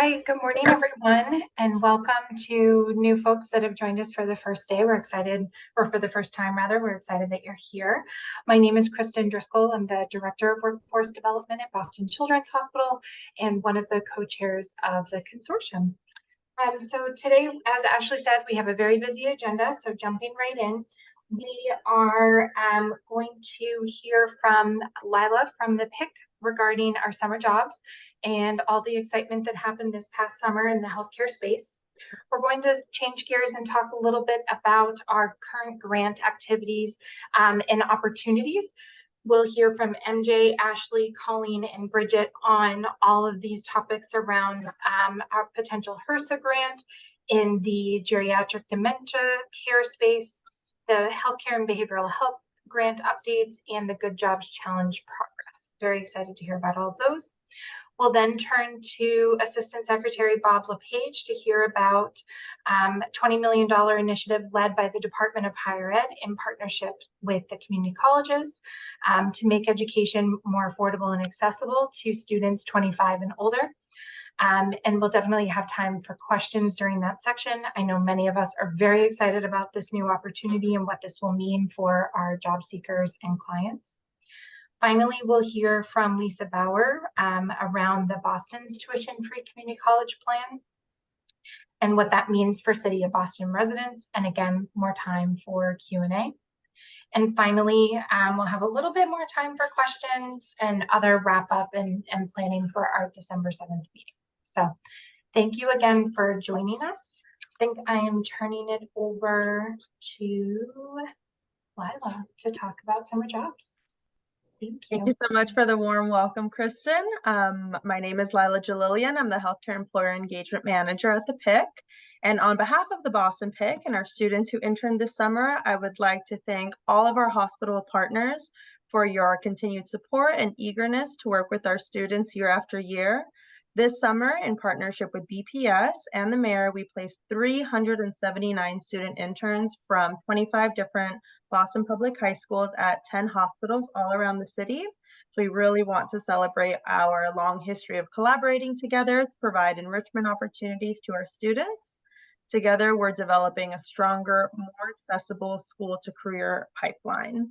right, good morning, everyone, and welcome to new folks that have joined us for the first day. We're excited, or for the first time rather, we're excited that you're here. My name is Kristen Driscoll. I'm the Director of Workforce Development at Boston Children's Hospital and one of the co-chairs of the consortium. So today, as Ashley said, we have a very busy agenda, so jumping right in. We are going to hear from Lila from the PIC regarding our summer jobs and all the excitement that happened this past summer in the healthcare space. We're going to change gears and talk a little bit about our current grant activities and opportunities. We'll hear from MJ, Ashley, Colleen, and Bridget on all of these topics around our potential HRSA grant in the geriatric dementia care space, the healthcare and behavioral health grant updates, and the Good Jobs Challenge progress. Very excited to hear about all of those. We'll then turn to Assistant Secretary Bob LePage to hear about $20 million initiative led by the Department of Higher Ed in partnership with the community colleges to make education more affordable and accessible to students 25 and older. And we'll definitely have time for questions during that section. I know many of us are very excited about this new opportunity and what this will mean for our job seekers and clients. Finally, we'll hear from Lisa Bauer around the Boston's tuition-free community college plan and what that means for City of Boston residents, and again, more time for Q&A. And finally, we'll have a little bit more time for questions and other wrap-up and planning for our December 7th meeting. So thank you again for joining us. I think I am turning it over to Lila to talk about summer jobs. Thank you so much for the warm welcome, Kristen. My name is Lila Jalilian. I'm the Healthcare Employer Engagement Manager at the PIC. And on behalf of the Boston PIC and our students who interned this summer, I would like to thank all of our hospital partners for your continued support and eagerness to work with our students year after year. This summer, in partnership with BPS and the mayor, we placed 379 student interns from 25 different Boston Public High Schools at 10 hospitals all around the city. So we really want to celebrate our long history of collaborating together to provide enrichment opportunities to our students. Together, we're developing a stronger, more accessible school-to-career pipeline.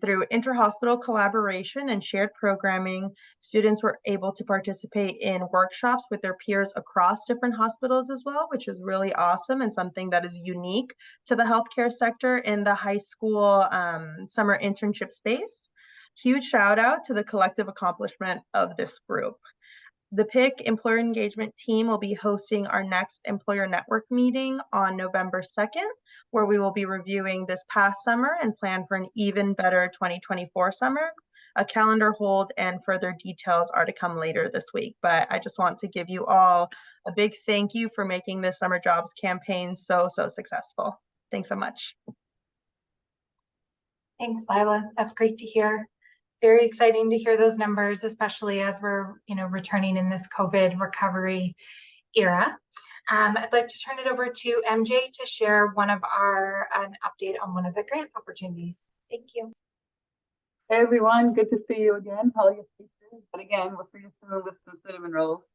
Through inter-hospital collaboration and shared programming, students were able to participate in workshops with their peers across different hospitals as well, which is really awesome and something that is unique to the healthcare sector in the high school summer internship space. Huge shout out to the collective accomplishment of this group. The PIC Employer Engagement team will be hosting our next Employer Network meeting on November 2nd, where we will be reviewing this past summer and plan for an even better 2024 summer. A calendar hold and further details are to come later this week, but I just want to give you all a big thank you for making this summer jobs campaign so successful. Thanks so much. Thanks, Lila. That's great to hear. Very exciting to hear those numbers, especially as we're returning in this COVID recovery era. I'd like to turn it over to MJ to share an update on one of the grant opportunities. Thank you. Hey everyone, good to see you again. How are your speakers? But again, we'll see you soon with some cinnamon rolls.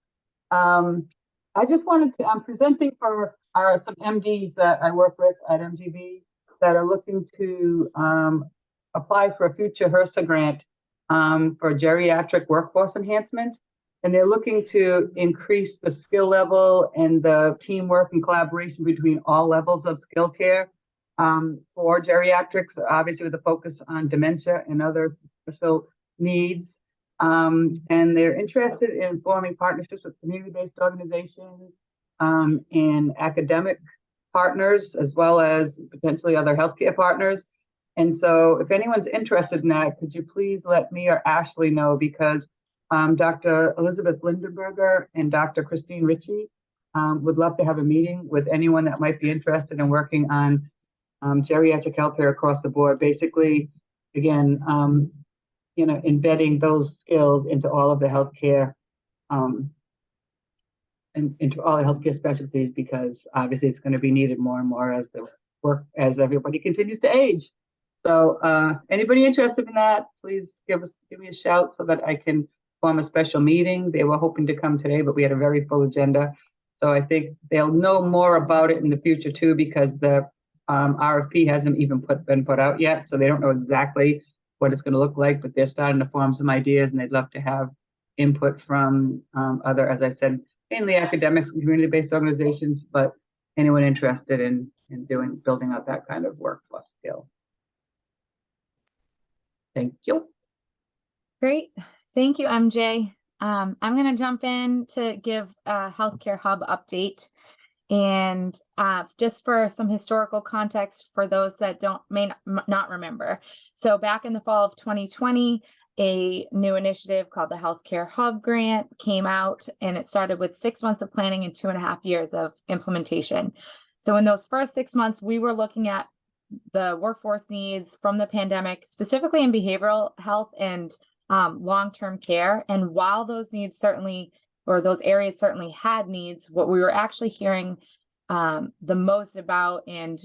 I just wanted to, I'm presenting for some MDs that I work with at MGB that are looking to apply for a future HRSA grant for geriatric workforce enhancement. And they're looking to increase the skill level and the teamwork and collaboration between all levels of skill care for geriatrics, obviously with a focus on dementia and other special needs. And they're interested in forming partnerships with community-based organizations and academic partners, as well as potentially other healthcare partners. And so if anyone's interested in that, could you please let me or Ashley know, because Dr. Elizabeth Lindenberger and Dr. Christine Ritchie would love to have a meeting with anyone that might be interested in working on geriatric healthcare across the board. Basically, again, embedding those skills into all of the healthcare and into all the healthcare specialties, because obviously it's going to be needed more and more as everybody continues to age. So anybody interested in that, please give me a shout so that I can form a special meeting. They were hoping to come today, but we had a very full agenda. So I think they'll know more about it in the future too, because the RFP hasn't even been put out yet. So they don't know exactly what it's going to look like, but they're starting to form some ideas, and they'd love to have input from other, as I said, mainly academics and community-based organizations, but anyone interested in building out that kind of workforce skill. Thank you. Great. Thank you, MJ. I'm going to jump in to give a Healthcare Hub update. And just for some historical context for those that may not remember. So back in the fall of 2020, a new initiative called the Healthcare Hub Grant came out, and it started with 6 months of planning and 2.5 years of implementation. So in those first 6 months, we were looking at the workforce needs from the pandemic, specifically in behavioral health and long-term care. And while those needs certainly, or those areas certainly had needs, what we were actually hearing the most about and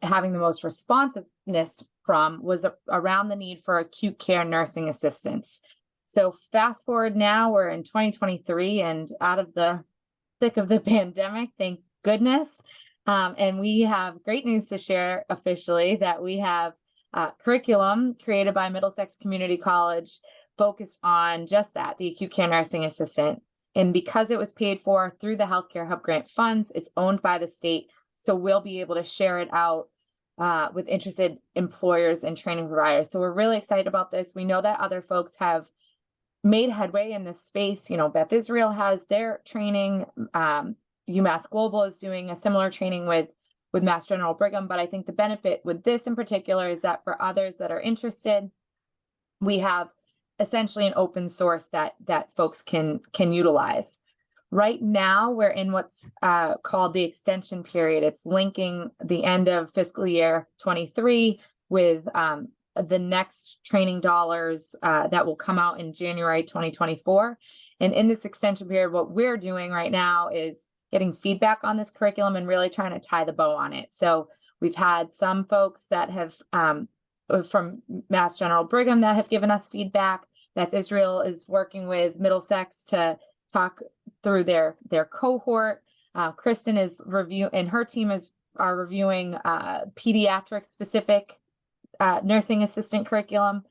having the most responsiveness from was around the need for acute care nursing assistance. So fast forward now, we're in 2023 and out of the thick of the pandemic, thank goodness. And we have great news to share officially that we have curriculum created by Middlesex Community College focused on just that, the acute care nursing assistant. And because it was paid for through the Healthcare Hub Grant funds, it's owned by the state. So we'll be able to share it out with interested employers and training providers. So we're really excited about this. We know that other folks have made headway in this space. You know, Beth Israel has their training. UMass Global is doing a similar training with Mass General Brigham. But I think the benefit with this in particular is that for others that are interested, we have essentially an open source that folks can utilize. Right now, we're in what's called the extension period. It's linking the end of fiscal year 23 with the next training dollars that will come out in January 2024. And in this extension period, what we're doing right now is getting feedback on this curriculum and really trying to tie the bow on it. So we've had some folks that have from Mass General Brigham that have given us feedback. Beth Israel is working with Middlesex to talk through their cohort. Kristen is and her team are reviewing pediatric specific nursing assistant curriculum.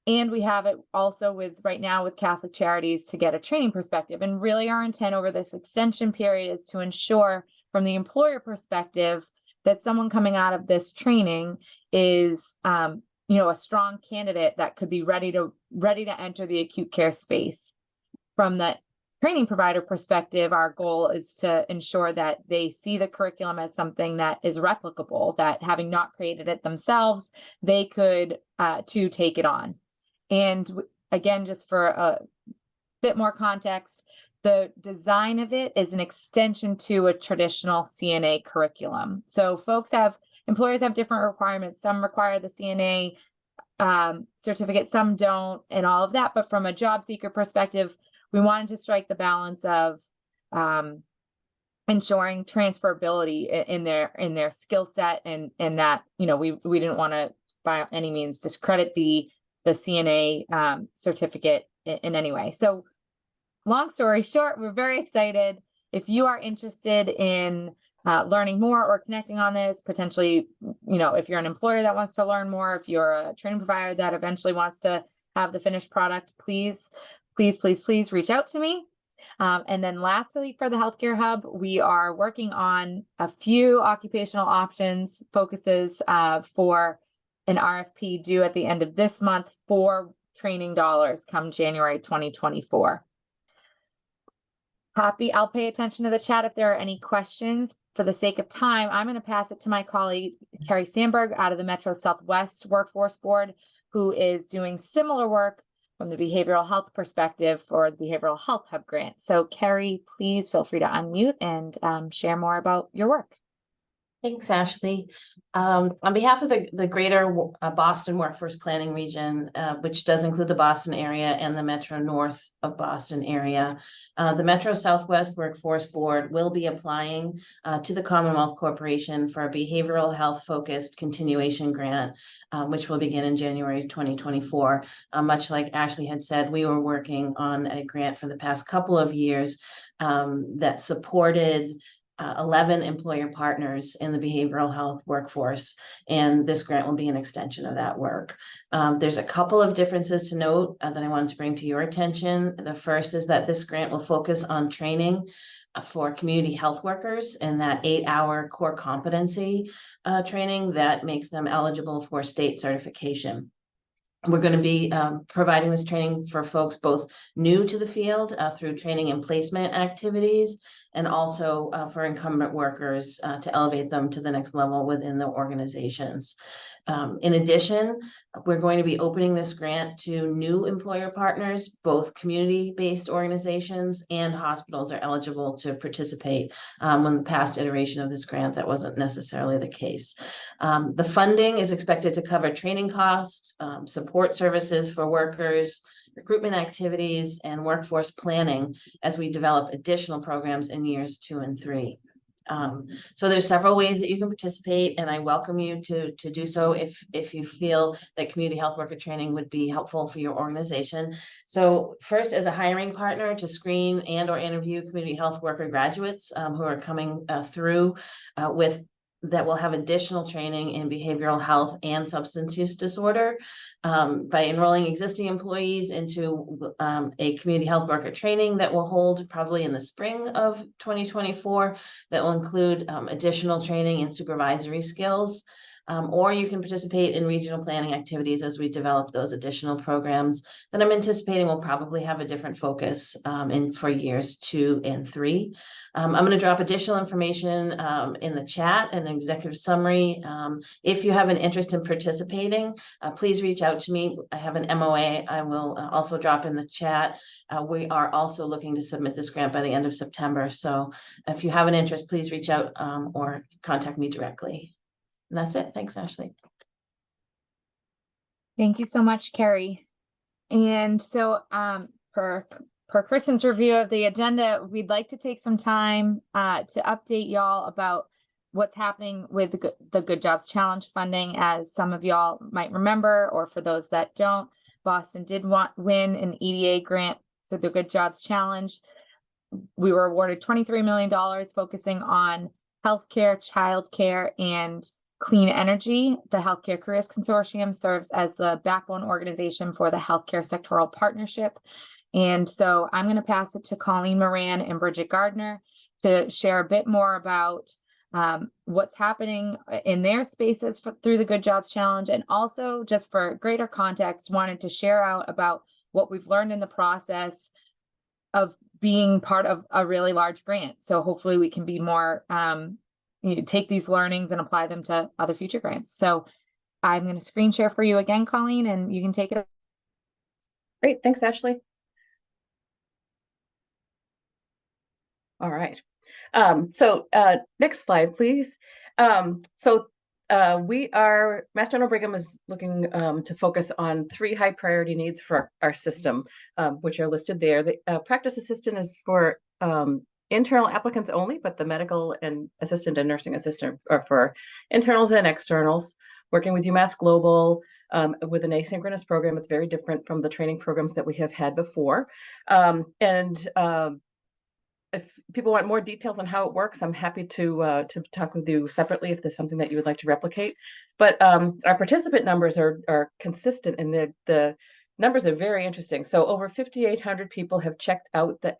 And we have it also right now with Catholic Charities to get a training perspective. And really our intent over this extension period is to ensure from the employer perspective that someone coming out of this training is a strong candidate that could be ready to enter the acute care space. From the training provider perspective, our goal is to ensure that they see the curriculum as something that is replicable, that having not created it themselves, they could too take it on. And again, just for a bit more context, the design of it is an extension to a traditional CNA curriculum. So employers have different requirements. Some require the CNA certificate, some don't, and all of that. But from a job seeker perspective, we wanted to strike the balance of ensuring transferability in their skill set, and that we didn't want to by any means discredit the CNA certificate in any way. So long story short, we're very excited. If you are interested in learning more or connecting on this, potentially, if you're an employer that wants to learn more, if you're a training provider that eventually wants to have the finished product, please reach out to me. And then lastly, for the Healthcare Hub, we are working on a few occupational options focuses for an RFP due at the end of this month for training dollars come January 2024. I'll pay attention to the chat if there are any questions. For the sake of time, I'm going to pass it to my colleague, Carrie Sandberg, out of the Metro Southwest Workforce Board, who is doing similar work from the behavioral health perspective for the Behavioral Health Hub Grant. So Carrie, please feel free to unmute and share more about your work. Thanks, Ashley. On behalf of the greater Boston Workforce Planning Region, which does include the Boston area and the Metro North of Boston area, the Metro Southwest Workforce Board will be applying to the Commonwealth Corporation for a behavioral health focused continuation grant, which will begin in January 2024. Much like Ashley had said, we were working on a grant for the past couple of years that supported 11 employer partners in the behavioral health workforce, and this grant will be an extension of that work. There's a couple of differences to note that I wanted to bring to your attention. The first is that this grant will focus on training for community health workers and that 8-hour core competency training that makes them eligible for state certification. We're going to be providing this training for folks both new to the field through training and placement activities, and also for incumbent workers to elevate them to the next level within the organizations. In addition, we're going to be opening this grant to new employer partners. Both community-based organizations and hospitals are eligible to participate. When the past iteration of this grant, that wasn't necessarily the case. The funding is expected to cover training costs, support services for workers, recruitment activities, and workforce planning as we develop additional programs in years 2 and 3. So there's several ways that you can participate, and I welcome you to do so if you feel that community health worker training would be helpful for your organization. So first, as a hiring partner to screen and or interview community health worker graduates who are coming through that will have additional training in behavioral health and substance use disorder by enrolling existing employees into a community health worker training that will hold probably in the spring of 2024 that will include additional training in supervisory skills. Or you can participate in regional planning activities as we develop those additional programs that I'm anticipating will probably have a different focus for years 2 and 3. I'm going to drop additional information in the chat and an executive summary. If you have an interest in participating, please reach out to me. I have an MOA. I will also drop in the chat. We are also looking to submit this grant by the end of September. So if you have an interest, please reach out or contact me directly. And that's it. Thanks, Ashley. Thank you so much, Carrie. And so per Kristen's review of the agenda, we'd like to take some time to update y'all about what's happening with the Good Jobs Challenge funding. As some of y'all might remember, or for those that don't, Boston did win an EDA grant for the Good Jobs Challenge. We were awarded $23 million focusing on healthcare, childcare, and clean energy. The Healthcare Careers Consortium serves as the backbone organization for the Healthcare Sectoral Partnership. And so I'm going to pass it to Colleen Moran and Bridget Gardner to share a bit more about what's happening in their spaces through the Good Jobs Challenge. And also, just for greater context, wanted to share out about what we've learned in the process of being part of a really large grant. So hopefully we can be more take these learnings and apply them to other future grants. So I'm going to screen share for you again, Colleen, and you can take it. Great. Thanks, Ashley. All right. Next slide, please. Mass General Brigham is looking to focus on 3 high priority needs for our system, which are listed there. The practice assistant is for internal applicants only, but the medical and assistant and nursing assistant are for internals and externals. Working with UMass Global with an asynchronous program, it's very different from the training programs that we have had before. If people want more details on how it works, I'm happy to talk with you separately if there's something that you would like to replicate. But our participant numbers are consistent, and the numbers are very interesting. So over 5,800 people have checked out the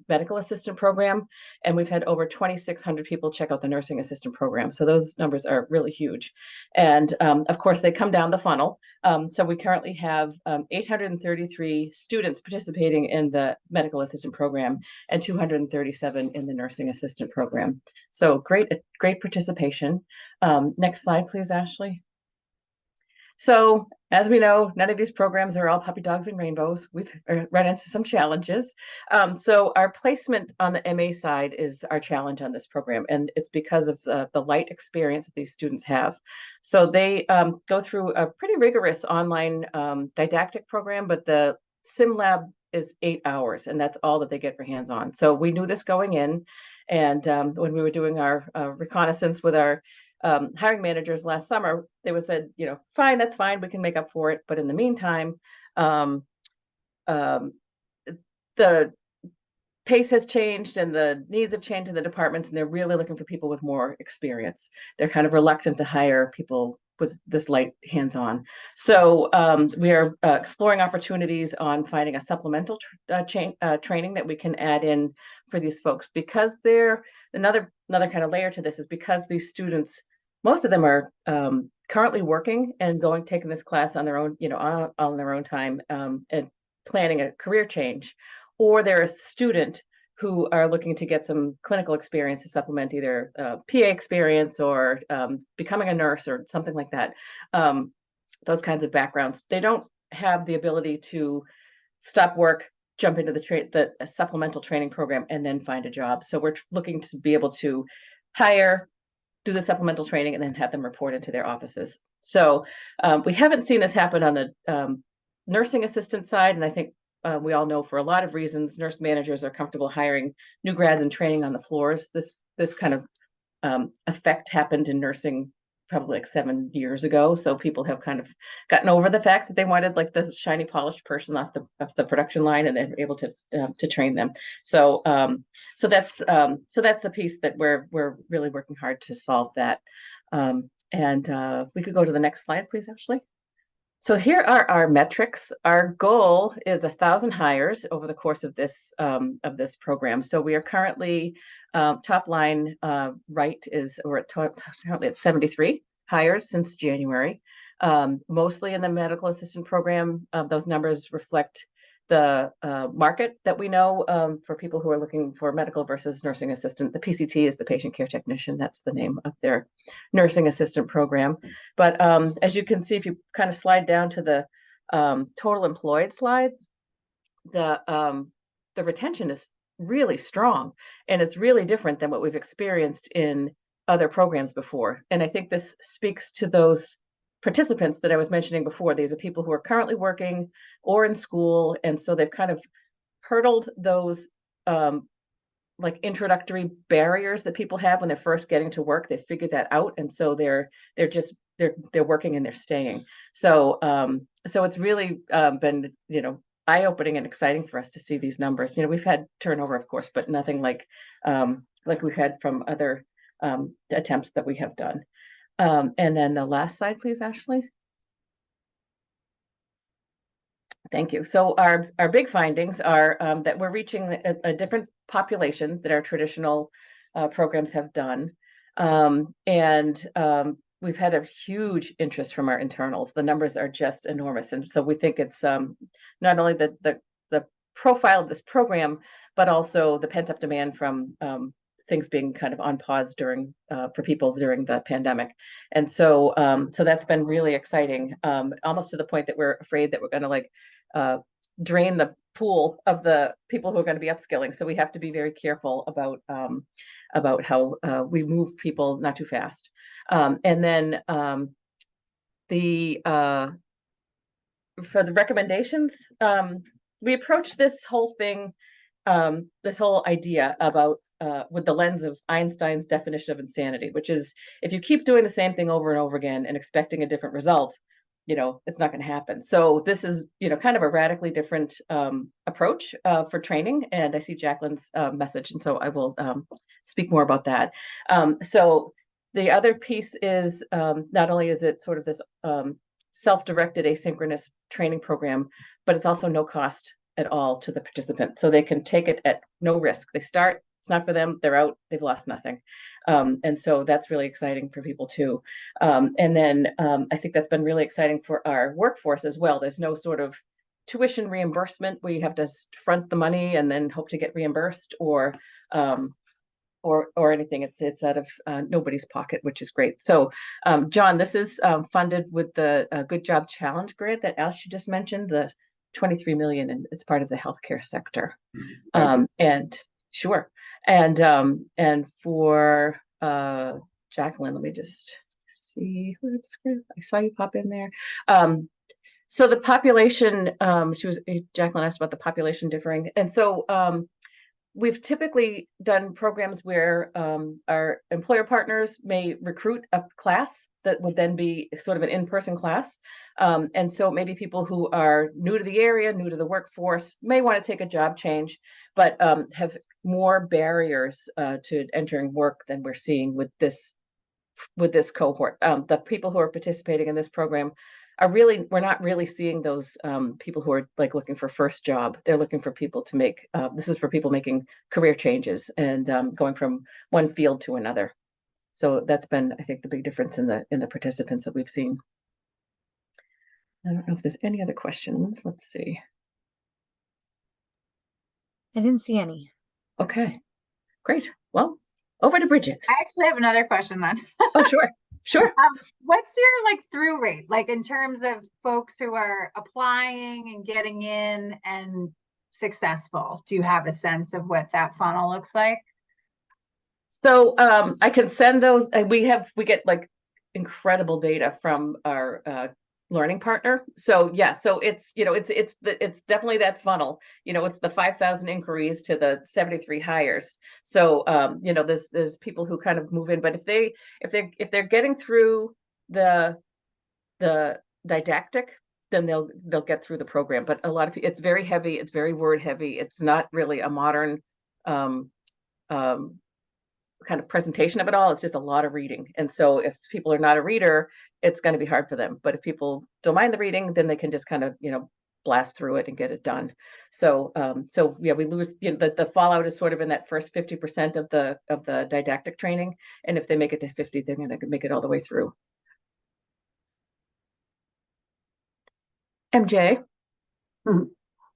medical assistant program, and we've had over 2,600 people check out the nursing assistant program. So those numbers are really huge. And of course, they come down the funnel. So we currently have 833 students participating in the medical assistant program and 237 in the nursing assistant program. So great participation. Next slide, please, Ashley. So as we know, none of these programs are all puppy dogs and rainbows. We've run into some challenges. So our placement on the MA side is our challenge on this program, and it's because of the light experience that these students have. So they go through a pretty rigorous online didactic program, but the sim lab is 8 hours, and that's all that they get for hands-on. So we knew this going in, and when we were doing our reconnaissance with our hiring managers last summer, they was said, you know, fine, that's fine, we can make up for it. But in the meantime, um, the pace has changed and the needs have changed in the departments, and they're really looking for people with more experience. They're kind of reluctant to hire people with this light hands-on. So we are exploring opportunities on finding a supplemental training that we can add in for these folks, because they're another kind of layer to this is because these students, most of them are currently working and taking this class on their own, you know, on their own time, and planning a career change, or they're a student who are looking to get some clinical experience to supplement either PA experience or becoming a nurse or something like that. Those kinds of backgrounds. They don't have the ability to stop work, jump into the supplemental training program, and then find a job. So we're looking to be able to hire, do the supplemental training, and then have them report into their offices. So we haven't seen this happen on the nursing assistant side, and I think we all know for a lot of reasons, nurse managers are comfortable hiring new grads and training on the floors. This kind of effect happened in nursing probably like 7 years ago. So people have kind of gotten over the fact that they wanted like the shiny polished person off the production line, and they're able to train them. So so that's a piece that we're really working hard to solve that. And we could go to the next slide, please, Ashley. So here are our metrics. Our goal is 1,000 hires over the course of this program. So we are currently top line right is we're currently at 73 hires since January, mostly in the medical assistant program. Those numbers reflect the market that we know for people who are looking for medical versus nursing assistant. The PCT is the patient care technician. That's the name of their nursing assistant program. But as you can see, if you kind of slide down to the total employed slide, the retention is really strong, and it's really different than what we've experienced in other programs before. And I think this speaks to those participants that I was mentioning before. These are people who are currently working or in school, and so they've kind of hurdled those like introductory barriers that people have when they're first getting to work. They figured that out, and so they're working and they're staying. So so it's really been, you know, eye-opening and exciting for us to see these numbers. You know, we've had turnover, of course, but nothing like we've had from other attempts that we have done. And then the last slide, please, Ashley. Thank you. So our big findings are that we're reaching a different population that our traditional programs have done. And we've had a huge interest from our internals. The numbers are just enormous. And so we think it's not only the profile of this program, but also the pent-up demand from things being kind of on pause during for people during the pandemic. And so so that's been really exciting, almost to the point that we're afraid that we're going to like drain the pool of the people who are going to be upskilling. So we have to be very careful about how we move people not too fast. And then for the recommendations, we approached this whole thing, this whole idea about with the lens of Einstein's definition of insanity, which is if you keep doing the same thing over and over again and expecting a different result, you know, it's not going to happen. So this is, you know, kind of a radically different approach for training. And I see Jacqueline's message, and so I will speak more about that. So the other piece is not only is it sort of this self-directed asynchronous training program, but it's also no cost at all to the participant. So they can take it at no risk. They start, it's not for them, they're out, they've lost nothing. And so that's really exciting for people too. And then I think that's been really exciting for our workforce as well. There's no sort of tuition reimbursement where you have to front the money and then hope to get reimbursed, or or anything. It's out of nobody's pocket, which is great. So, John, this is funded with the Good Job Challenge grant that Ashley just mentioned, the 23 million, and it's part of the healthcare sector. And sure, and for Jacqueline, let me just see who I saw you pop in there. So the population, Jacqueline asked about the population differing, and so we've typically done programs where our employer partners may recruit a class that would then be sort of an in-person class. And so maybe people who are new to the area, new to the workforce, may want to take a job change, but have more barriers to entering work than we're seeing with this cohort. The people who are participating in this program are we're not really seeing those people who are like looking for first job. They're looking for people to make, this is for people making career changes and going from one field to another. So that's been, I think, the big difference in the participants that we've seen. I don't know if there's any other questions. Let's see. I didn't see any. Okay, great. Well, over to Bridget. I actually have another question then. Oh, sure. Sure. What's your through rate, like in terms of folks who are applying and getting in and successful? Do you have a sense of what that funnel looks like? So I can send those. We get like incredible data from our learning partner. So yeah, so it's it's definitely that funnel. It's the 5,000 inquiries to the 73 hires. So there's people who kind of move in, but if they're getting through the didactic, then they'll get through the program. But a lot of people, it's very heavy, it's very word heavy. It's not really a modern kind of presentation of it all. It's just a lot of reading. And so if people are not a reader, it's going to be hard for them. But if people don't mind the reading, then they can just kind of, blast through it and get it done. So, yeah, we lose, the fallout is sort of in that first 50% of the didactic training. And if they make it to 50, they're going to make it all the way through. MJ.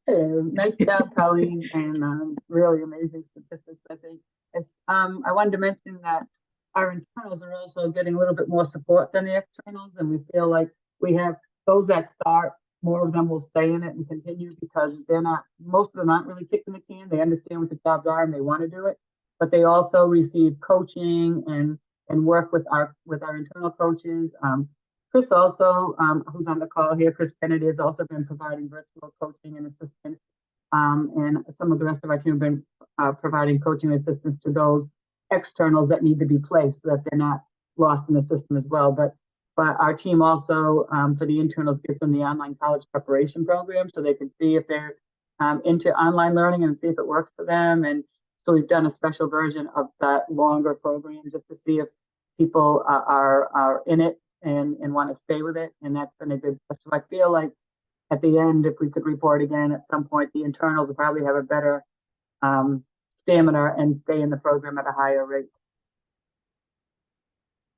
Nice job, Colleen, and really amazing statistics, I think. I wanted to mention that our internals are also getting a little bit more support than the externals, and we feel like we have those that start, more of them will stay in it and continue because most of them aren't really kicking the can. They understand what the jobs are and they want to do it, but they also receive coaching and work with our internal coaches. Chris also, who's on the call here, Chris Kennedy, has also been providing virtual coaching and assistance. And some of the rest of our team have been providing coaching and assistance to those externals that need to be placed so that they're not lost in the system as well. But our team also, for the internals, gives them the online college preparation program so they can see if they're into online learning and see if it works for them. And so we've done a special version of that longer program just to see if people are in it and want to stay with it. And that's been a good, so I feel like at the end, if we could report again at some point, the internals will probably have a better stamina and stay in the program at a higher rate.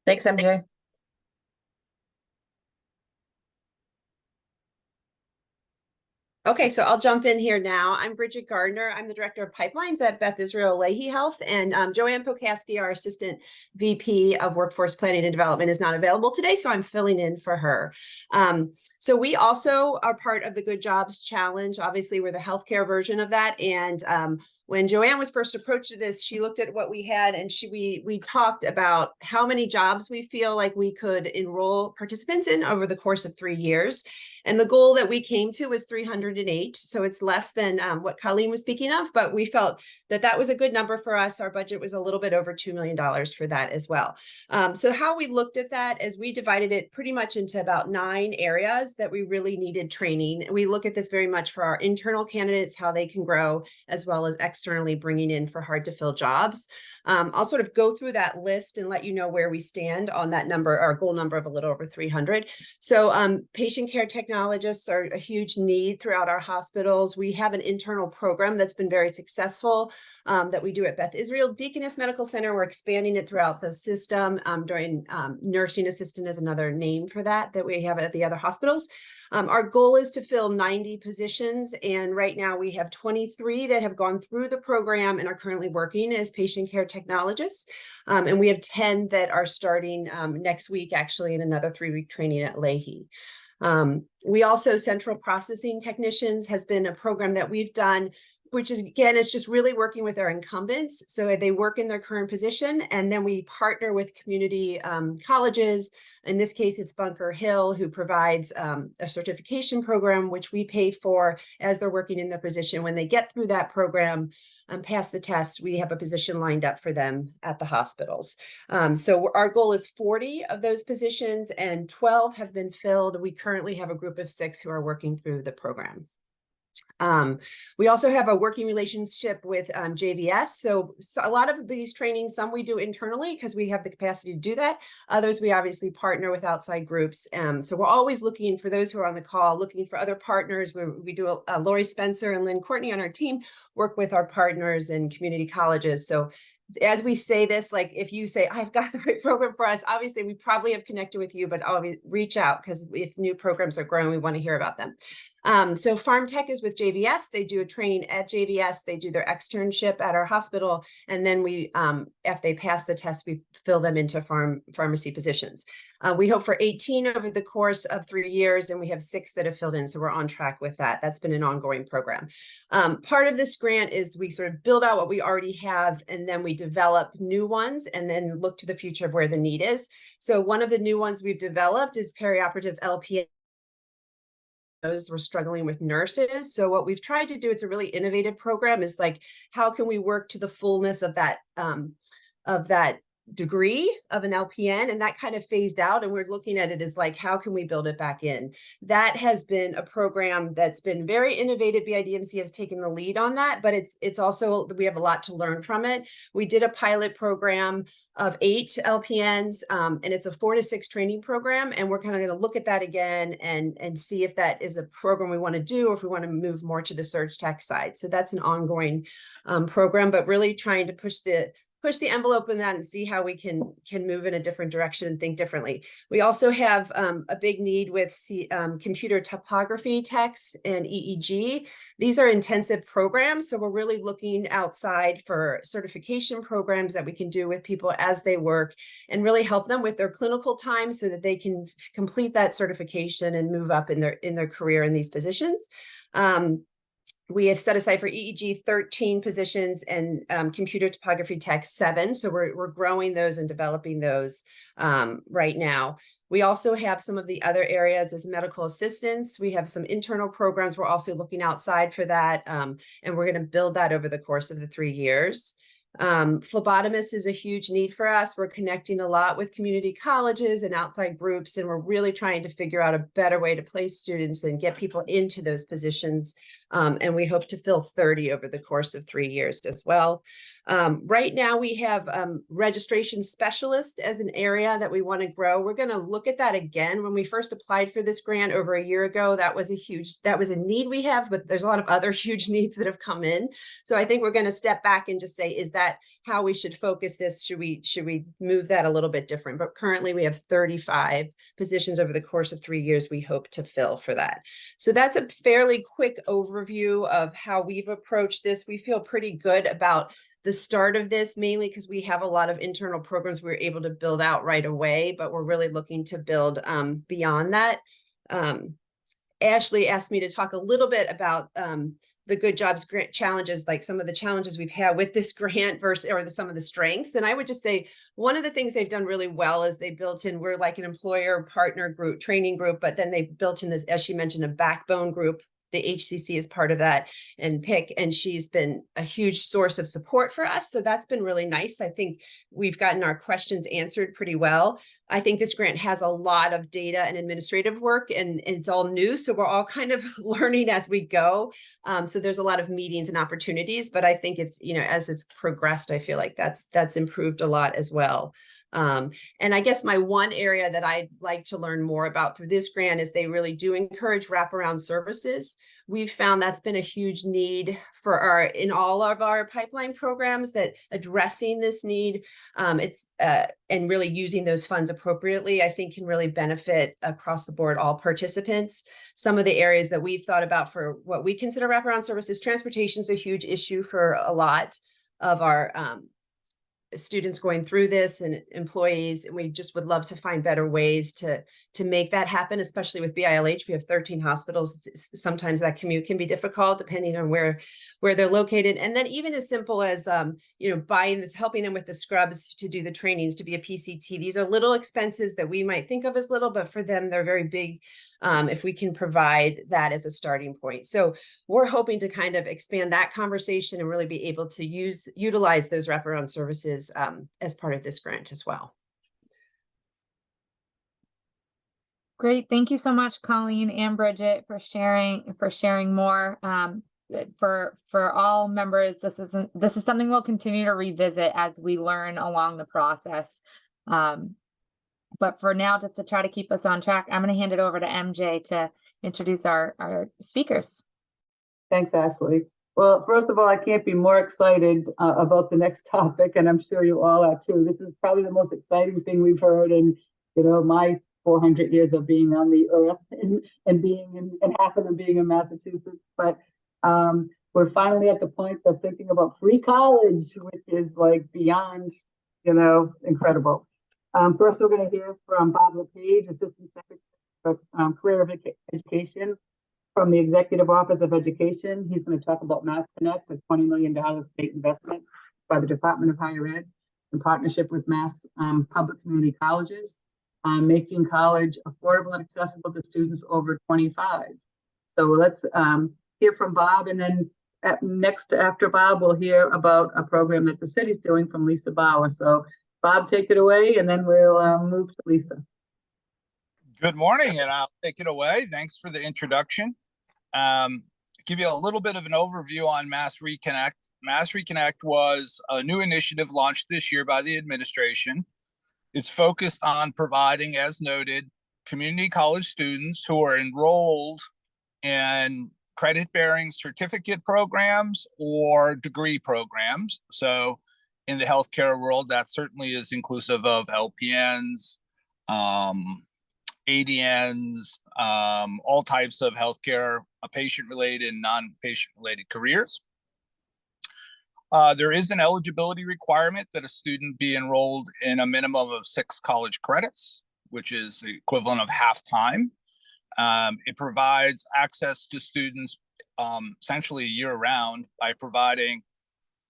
Thanks, MJ. Okay, so I'll jump in here now. I'm Bridget Gardner. I'm the Director of Pipelines at Beth Israel Lahey Health, and Joanne Pokaski, our Assistant VP of Workforce Planning and Development, is not available today, so I'm filling in for her. So we also are part of the Good Jobs Challenge. Obviously, we're the healthcare version of that, and when Joanne was first approached to this, she looked at what we had and we talked about how many jobs we feel like we could enroll participants in over the course of 3 years. And the goal that we came to was 308. So it's less than what Colleen was speaking of, but we felt that that was a good number for us. Our budget was a little bit over $2 million for that as well. So how we looked at that is we divided it pretty much into about 9 areas that we really needed training. We look at this very much for our internal candidates, how they can grow, as well as externally bringing in for hard to fill jobs. I'll sort of go through that list and let you know where we stand on that number, our goal number of a little over 300. So patient care technologists are a huge need throughout our hospitals. We have an internal program that's been very successful that we do at Beth Israel Deaconess Medical Center. We're expanding it throughout the system. During nursing assistant is another name for that we have at the other hospitals. Our goal is to fill 90 positions, and right now we have 23 that have gone through the program and are currently working as patient care technologists. And we have 10 that are starting next week, actually, in another 3-week training at Leahy. We also, central processing technicians has been a program that we've done, which is, again, it's just really working with our incumbents. So they work in their current position, and then we partner with community colleges. In this case, it's Bunker Hill, who provides a certification program, which we pay for as they're working in their position. When they get through that program and pass the test, we have a position lined up for them at the hospitals. So our goal is 40 of those positions, and 12 have been filled. We currently have a group of 6 who are working through the program. We also have a working relationship with JVS. So a lot of these trainings, some we do internally because we have the capacity to do that. Others, we obviously partner with outside groups. So we're always looking, for those who are on the call, looking for other partners. We do Lori Spencer and Lynn Courtney on our team work with our partners in community colleges. So as we say this, like if you say, I've got the right program for us, obviously we probably have connected with you, but always reach out, because if new programs are growing, we want to hear about them. So Pharm Tech is with JVS. They do a training at JVS. They do their externship at our hospital. And then we, if they pass the test, we fill them into pharmacy positions. We hope for 18 over the course of 3 years, and we have 6 that have filled in. So we're on track with that. That's been an ongoing program. Part of this grant is we sort of build out what we already have, and then we develop new ones and then look to the future of where the need is. So one of the new ones we've developed is perioperative LPN. We're struggling with nurses. So what we've tried to do, it's a really innovative program, is like, how can we work to the fullness of that degree of an LPN, and that kind of phased out, and we're looking at it as like, how can we build it back in? That has been a program that's been very innovative. BIDMC has taken the lead on that, but it's also, we have a lot to learn from it. We did a pilot program of 8 LPNs, and it's a 4 to 6 training program, and we're kind of going to look at that again and see if that is a program we want to do, or if we want to move more to the surge tech side. So that's an ongoing program, but really trying to push the envelope in that and see how we can move in a different direction and think differently. We also have a big need with computer topography techs and EEG. These are intensive programs, so we're really looking outside for certification programs that we can do with people as they work, and really help them with their clinical time so that they can complete that certification and move up in their career in these positions. We have set aside for EEG 13 positions, and computer topography tech 7. So we're growing those and developing those right now. We also have some of the other areas as medical assistants. We have some internal programs. We're also looking outside for that, and we're going to build that over the course of the 3 years. Phlebotomist is a huge need for us. We're connecting a lot with community colleges and outside groups, and we're really trying to figure out a better way to place students and get people into those positions. And we hope to fill 30 over the course of 3 years as well. Right now we have registration specialist as an area that we want to grow. We're going to look at that again. When we first applied for this grant over a year ago, that was a need we have, but there's a lot of other huge needs that have come in. So I think we're going to step back and just say, is that how we should focus this? Should we move that a little bit different? But currently we have 35 positions over the course of 3 years we hope to fill for that. So that's a fairly quick overview of how we've approached this. We feel pretty good about the start of this, mainly because we have a lot of internal programs we were able to build out right away, but we're really looking to build beyond that. Ashley asked me to talk a little bit about the Good Jobs grant challenges, like some of the challenges we've had with this grant some of the strengths. And I would just say one of the things they've done really well is they built in, we're like an employer partner group, training group, but then they built in this, as she mentioned, a backbone group. The HCC is part of that, and PIC, and she's been a huge source of support for us. So that's been really nice. I think we've gotten our questions answered pretty well. I think this grant has a lot of data and administrative work, and it's all new. So we're all kind of learning as we go. So there's a lot of meetings and opportunities, but I think it's, as it's progressed, I feel like that's improved a lot as well. And I guess my one area that I'd like to learn more about through this grant is they really do encourage wraparound services. We've found that's been a huge need for in all of our pipeline programs, that addressing this need, and really using those funds appropriately, I think can really benefit across the board all participants. Some of the areas that we've thought about for what we consider wraparound services, transportation is a huge issue for a lot of our students going through this and employees, and we just would love to find better ways to make that happen, especially with BILH. We have 13 hospitals. Sometimes that commute can be difficult depending on where they're located. And then even as simple as helping them with the scrubs to do the trainings to be a PCT. These are little expenses that we might think of as little, but for them they're very big, if we can provide that as a starting point. So we're hoping to kind of expand that conversation and really be able to utilize those wraparound services as part of this grant as well. Great. Thank you so much, Colleen and Bridget, for sharing more. For all members, this is something we'll continue to revisit as we learn along the process. But for now, just to try to keep us on track, I'm going to hand it over to MJ to introduce our speakers. Thanks, Ashley. Well, first of all, I can't be more excited about the next topic, and I'm sure you all are too. This is probably the most exciting thing we've heard in, my 400 years of being on the earth and half of them being in Massachusetts. But we're finally at the point of thinking about free college, which is like beyond, incredible. First, we're going to hear from Bob LePage, Assistant Secretary of Career Education from the Executive Office of Education. He's going to talk about Mass Connect, a $20 million state investment by the Department of Higher Ed in partnership with Mass Public Community Colleges, making college affordable and accessible to students over 25. So let's hear from Bob, and then after Bob, we'll hear about a program that the city's doing from Lisa Bauer. So Bob, take it away, and then we'll move to Lisa. Good morning, and I'll take it away. Thanks for the introduction. Give you a little bit of an overview on Mass Reconnect. Mass Reconnect was a new initiative launched this year by the administration. It's focused on providing, as noted, community college students who are enrolled in credit-bearing certificate programs or degree programs. So in the healthcare world, that certainly is inclusive of LPNs, ADNs, all types of healthcare, patient-related and non-patient-related careers. There is an eligibility requirement that a student be enrolled in a minimum of 6 college credits, which is the equivalent of half-time. It provides access to students essentially year-round by providing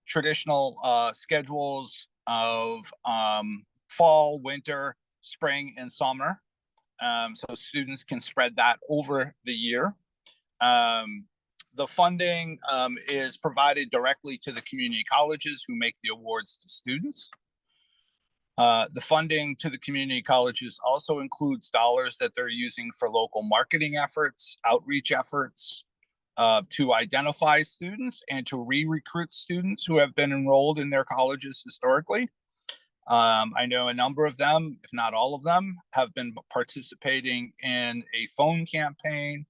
traditional schedules of fall, winter, spring, and summer. So students can spread that over the year. The funding is provided directly to the community colleges who make the awards to students. The funding to the community colleges also includes dollars that they're using for local marketing efforts, outreach efforts, to identify students and to re-recruit students who have been enrolled in their colleges historically. I know a number of them, if not all of them, have been participating in a phone campaign,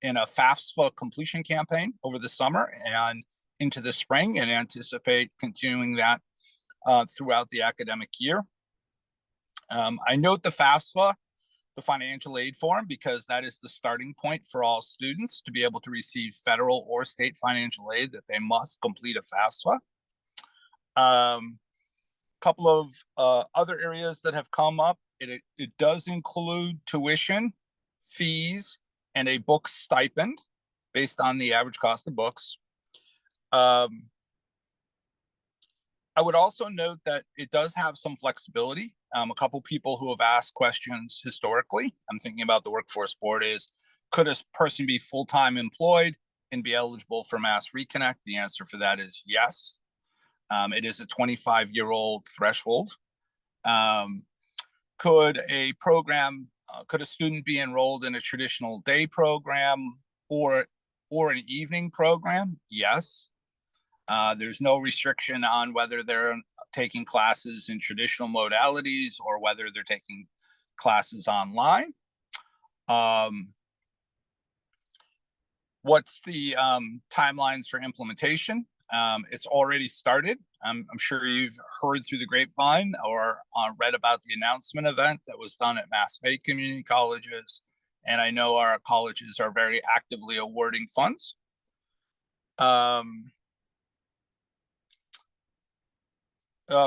in a FAFSA completion campaign over the summer and into the spring, and anticipate continuing that throughout the academic year. I note the FAFSA, the financial aid form, because that is the starting point for all students to be able to receive federal or state financial aid, that they must complete a FAFSA. Couple of other areas that have come up, it does include tuition, fees, and a book stipend based on the average cost of books. I would also note that it does have some flexibility. A couple people who have asked questions historically, I'm thinking about the Workforce Board, is could a person be full-time employed and be eligible for Mass Reconnect? The answer for that is yes. It is a 25-year-old threshold. Could a student be enrolled in a traditional day program or an evening program? Yes. There's no restriction on whether they're taking classes in traditional modalities or whether they're taking classes online. What's the timelines for implementation? It's already started. I'm sure you've heard through the grapevine or read about the announcement event that was done at Mass Bay Community Colleges. And I know our colleges are very actively awarding funds. A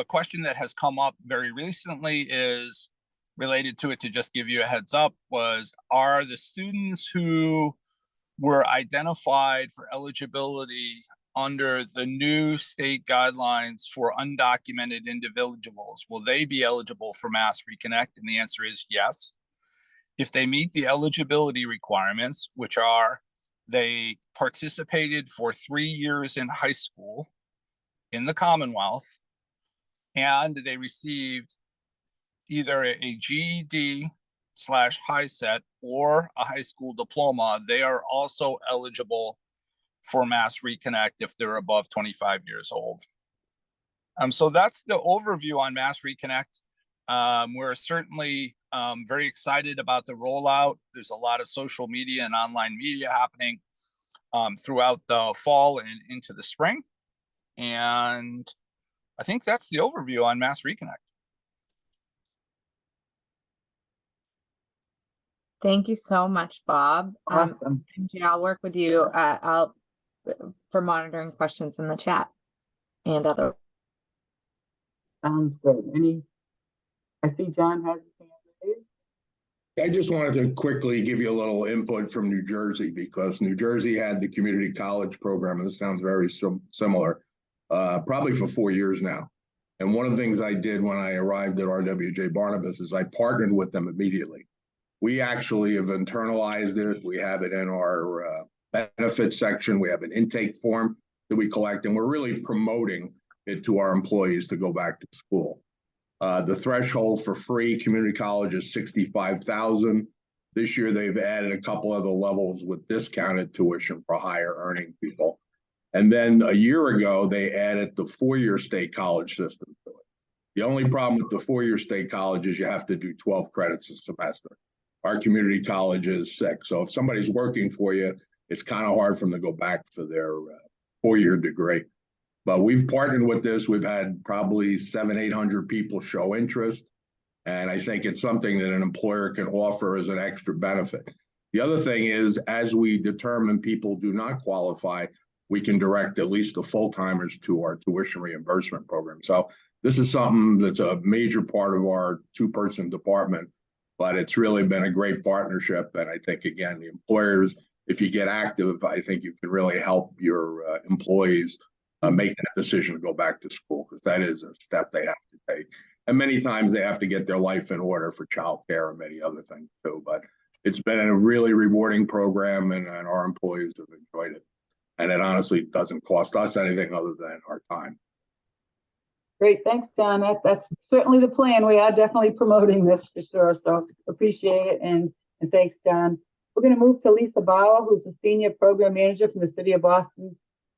question that has come up very recently is related to it, to just give you a heads up, was, are the students who were identified for eligibility under the new state guidelines for undocumented individuals, will they be eligible for Mass Reconnect? And the answer is yes. If they meet the eligibility requirements, which are they participated for 3 years in high school in the Commonwealth, and they received either a GED / HiSET or a high school diploma, they are also eligible for Mass Reconnect if they're above 25 years old. So that's the overview on Mass Reconnect. We're certainly very excited about the rollout. There's a lot of social media and online media happening throughout the fall and into the spring. And I think that's the overview on Mass Reconnect. Thank you so much, Bob. Awesome. MJ, I'll work with you for monitoring questions in the chat and other. Sounds good. I see John has his hand raised. I just wanted to quickly give you a little input from New Jersey, because New Jersey had the community college program, and this sounds very similar, probably for 4 years now. And one of the things I did when I arrived at RWJBarnabas is I partnered with them immediately. We actually have internalized it. We have it in our benefits section. We have an intake form that we collect, and we're really promoting it to our employees to go back to school. The threshold for free community college is $65,000. This year, they've added a couple other levels with discounted tuition for higher earning people. And then a year ago, they added the 4-year state college system to it. The only problem with the 4-year state college is you have to do 12 credits a semester. Our community college is 6. So if somebody's working for you, it's kind of hard for them to go back for their 4-year degree. But we've partnered with this. We've had probably 700-800 people show interest. And I think it's something that an employer can offer as an extra benefit. The other thing is, as we determine people do not qualify, we can direct at least the full-timers to our tuition reimbursement program. So this is something that's a major part of our 2-person department, but it's really been a great partnership. And I think, again, the employers, if you get active, I think you can really help your employees make that decision to go back to school, because that is a step they have to take. And many times they have to get their life in order for childcare and many other things too. But it's been a really rewarding program, and our employees have enjoyed it. And it honestly doesn't cost us anything other than our time. Great, thanks, John. That's certainly the plan. We are definitely promoting this for sure. So appreciate it, and thanks, John. We're going to move to Lisa Bauer, who's the Senior Program Manager from the City of Boston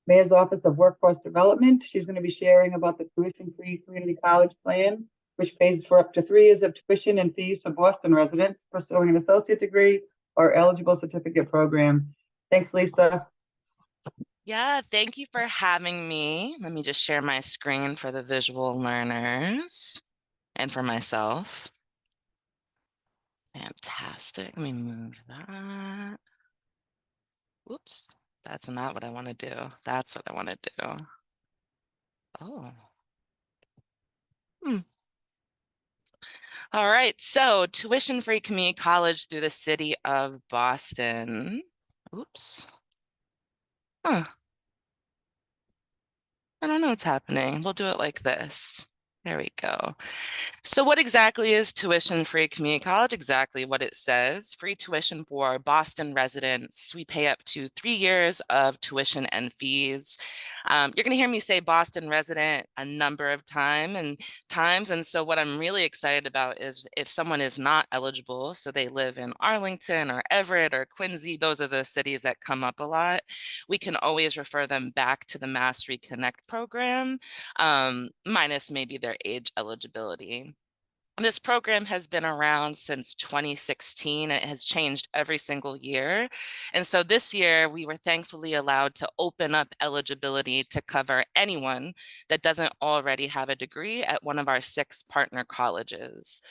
Mayor's Office of Workforce Development. She's going to be sharing about the tuition-free community college plan, which pays for up to 3 years of tuition and fees for Boston residents pursuing an associate degree or eligible certificate program. Thanks, Lisa. Yeah, thank you for having me. Let me just share my screen for the visual learners and for myself. Fantastic. Let me move that. Whoops, that's not what I want to do. That's what I want to do. Oh. All right, so tuition-free community college through the City of Boston. Oops. I don't know what's happening. We'll do it like this. There we go. So what exactly is tuition-free community college? Exactly what it says. Free tuition for Boston residents. We pay up to 3 years of tuition and fees. You're going to hear me say Boston resident a number of times. And so what I'm really excited about is if someone is not eligible, so they live in Arlington or Everett or Quincy, those are the cities that come up a lot, we can always refer them back to the Mass Reconnect program, minus maybe their age eligibility. This program has been around since 2016 and it has changed every single year. And so this year we were thankfully allowed to open up eligibility to cover anyone that doesn't already have a degree at one of our 6 partner colleges.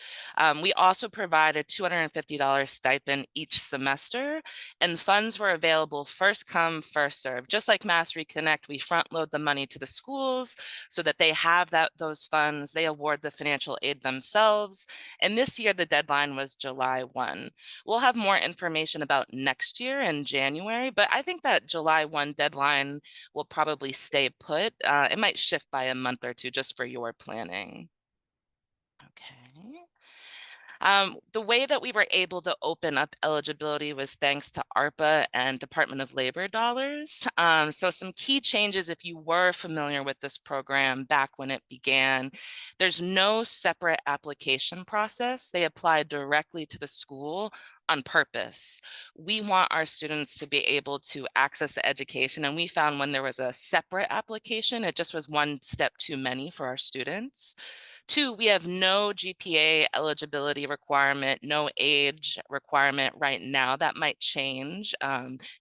We also provide a $250 stipend each semester, and funds were available first come, first serve. Just like Mass Reconnect, we front load the money to the schools so that they have those funds. They award the financial aid themselves. And this year, the deadline was July 1. We'll have more information about next year in January, but I think that July 1 deadline will probably stay put. It might shift by a month or two just for your planning. Okay. The way that we were able to open up eligibility was thanks to ARPA and Department of Labor dollars. So some key changes, if you were familiar with this program back when it began, there's no separate application process. They apply directly to the school on purpose. We want our students to be able to access the education, and we found when there was a separate application, it just was one step too many for our students. 2, we have no GPA eligibility requirement, no age requirement right now. That might change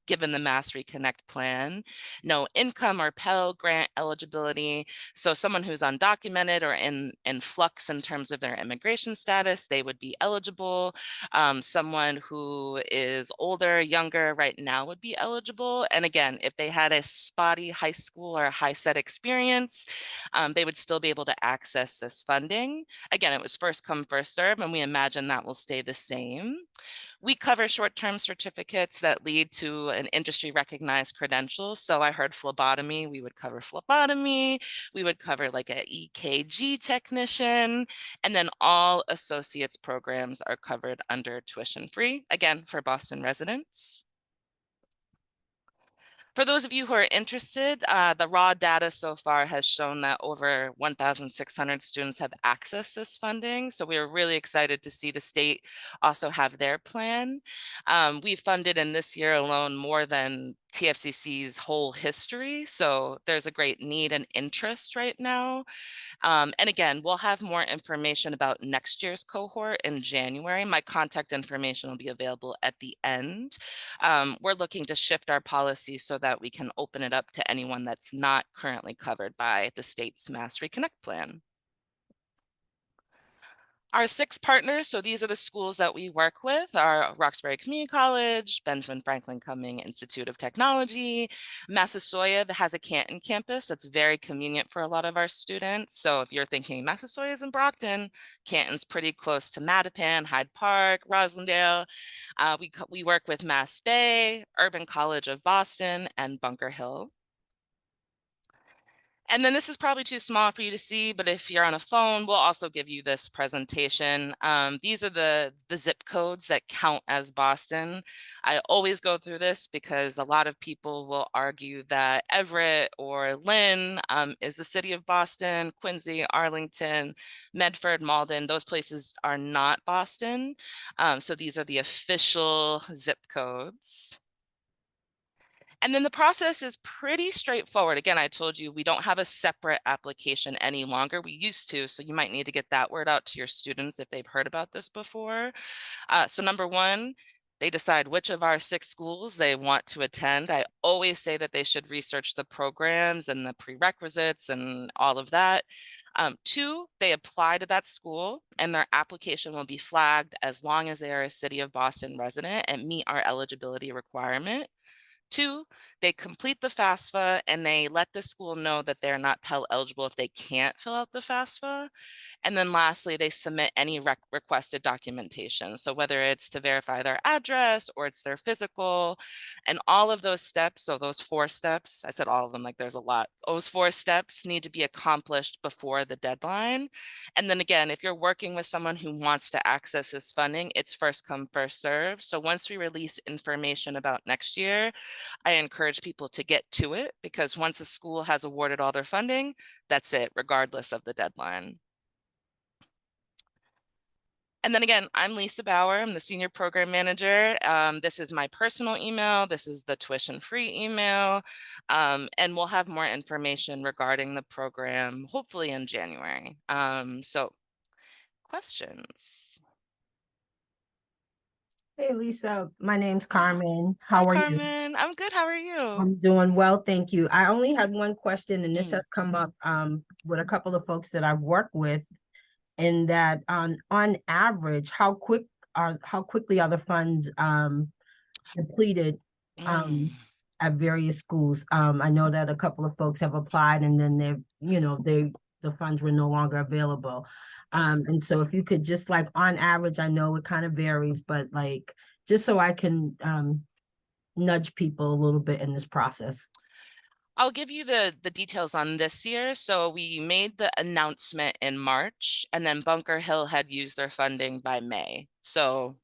given the Mass Reconnect plan. No income or Pell Grant eligibility. So someone who's undocumented or in flux in terms of their immigration status, they would be eligible. Someone who is older, younger right now would be eligible. And again, if they had a spotty high school or high set experience, they would still be able to access this funding. Again, it was first come, first serve, and we imagine that will stay the same. We cover short-term certificates that lead to an industry recognized credential. So I heard phlebotomy, we would cover phlebotomy, we would cover like an EKG technician, and then all associates programs are covered under tuition free, again, for Boston residents. For those of you who are interested, the raw data so far has shown that over 1,600 students have accessed this funding. So we are really excited to see the state also have their plan. We've funded in this year alone more than TFCC's whole history. So there's a great need and interest right now. And again, we'll have more information about next year's cohort in January. My contact information will be available at the end. We're looking to shift our policy so that we can open it up to anyone that's not currently covered by the state's Mass Reconnect plan. Our 6 partners, so these are the schools that we work with, are Roxbury Community College, Benjamin Franklin Cumming Institute of Technology, Massasoit that has a Canton campus that's very convenient for a lot of our students. So if you're thinking Massasoit is in Brockton, Canton's pretty close to Mattapan, Hyde Park, Roslindale. We work with Mass Bay, Urban College of Boston, and Bunker Hill. And then this is probably too small for you to see, but if you're on a phone, we'll also give you this presentation. These are the zip codes that count as Boston. I always go through this because a lot of people will argue that Everett or Lynn is the city of Boston, Quincy, Arlington, Medford, Malden. Those places are not Boston. So these are the official zip codes. And then the process is pretty straightforward. Again, I told you we don't have a separate application any longer. We used to, so you might need to get that word out to your students if they've heard about this before. So number 1, they decide which of our 6 schools they want to attend. I always say that they should research the programs and the prerequisites and all of that. 2, they apply to that school and their application will be flagged as long as they are a City of Boston resident and meet our eligibility requirement. 2, they complete the FAFSA and they let the school know that they're not Pell eligible if they can't fill out the FAFSA. And then lastly, they submit any requested documentation. So whether it's to verify their address or it's their physical, and all of those steps, so those 4 steps, I said all of them like there's a lot, those 4 steps need to be accomplished before the deadline. And then again, if you're working with someone who wants to access this funding, it's first come, first serve. So once we release information about next year, I encourage people to get to it, because once a school has awarded all their funding, that's it, regardless of the deadline. And then again, I'm Lisa Bauer. I'm the Senior Program Manager. This is my personal email. This is the tuition-free email. And we'll have more information regarding the program, hopefully in January. So questions? Hey Lisa, my name's Carmen. How Hi, are you? Carmen. I'm good. How are you? I'm doing well, thank you. I only had one question, and this Mm. has come up with a couple of folks that I've worked with, in that on average, how quickly are the funds depleted Mm. at various schools? I know that a couple of folks have applied, and then the funds were no longer available. And so if you could just, like, on average, I know it kind of varies, but like, just so I can nudge people a little bit in this process. I'll give you the details on this year. So we made the announcement in March, and then Bunker Hill had used their funding by May. So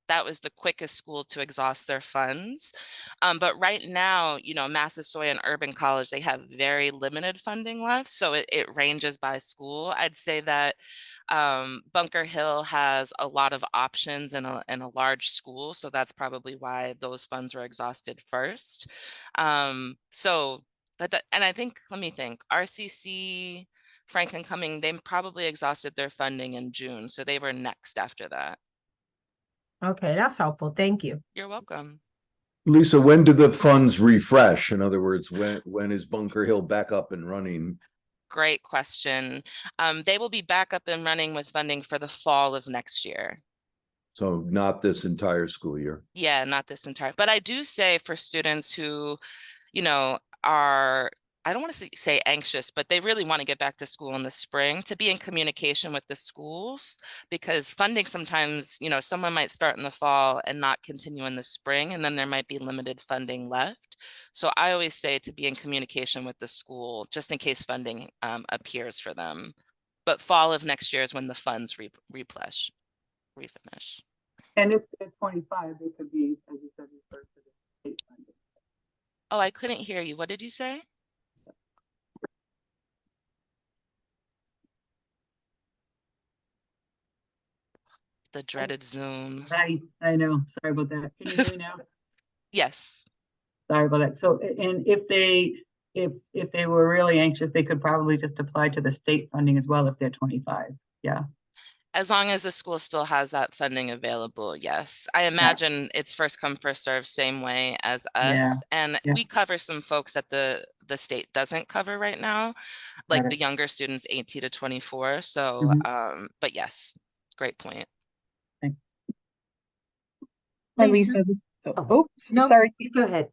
that was the quickest school to exhaust their funds. But right now, Massasoit and Urban College, they have very limited funding left. So it ranges by school. I'd say that Bunker Hill has a lot of options in a large school. So that's probably why those funds were exhausted first. And I think, let me think, RCC, Franklin Cumming, they probably exhausted their funding in June. So they were next after that. Okay, that's helpful. Thank you. You're welcome. Lisa, when do the funds refresh? In other words, when is Bunker Hill back up and running? Great question. They will be back up and running with funding for the fall of next year. So not this entire school year. Yeah, not this entire, but I do say for students who, are, I don't want to say anxious, but they really want to get back to school in the spring, to be in communication with the schools, because funding sometimes, someone might start in the fall and not continue in the spring, and then there might be limited funding left. So I always say to be in communication with the school, just in case funding appears for them. But fall of next year is when the funds refinish. And it's 25, it could be, as you said, referred to the state funding. Oh, I couldn't hear you. What did you say? The dreaded Zoom. I know. Sorry about that. Can you hear me now? Yes. Sorry about that. So, and if they were really anxious, they could probably just apply to the state funding as well if they're 25. Yeah. As long as the school still has that funding available, yes. I imagine it's first come, first serve, same way as us. And we cover some folks that the state doesn't cover right now, like the younger students, 18 to 24. So, but yes, great point. Hi, Lisa. Sorry. Go ahead.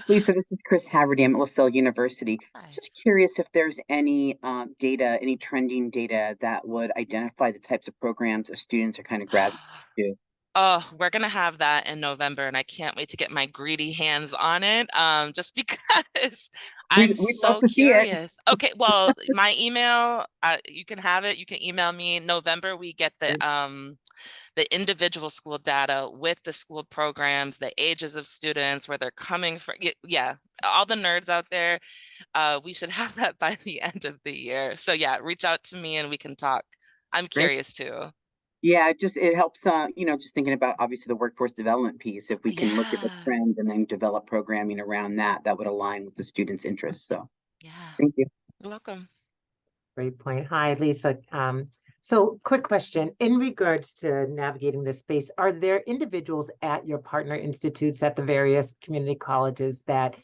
Lisa, this is Chris Haverty. I'm at LaSalle University. Just curious if there's any data, any trending data that would identify the types of programs that students are kind of gravitating to. Oh, we're going to have that in November, and I can't wait to get my greedy hands on it, just because I'm so curious. Okay, well, my email, you can have it. You can email me. November, we get the individual school data with the school programs, the ages of students, where they're coming from. Yeah, all the nerds out there, we should have that by the end of the year. So yeah, reach out to me and we can talk. I'm curious too. Yeah, it helps, just thinking about obviously the workforce development piece. If we can look at the trends and then develop programming around that would align with the students' interests. So yeah, thank you. You're welcome. Great point. Hi, Lisa. So quick question, in regards to navigating this space, are there individuals at your partner institutes at the various community colleges that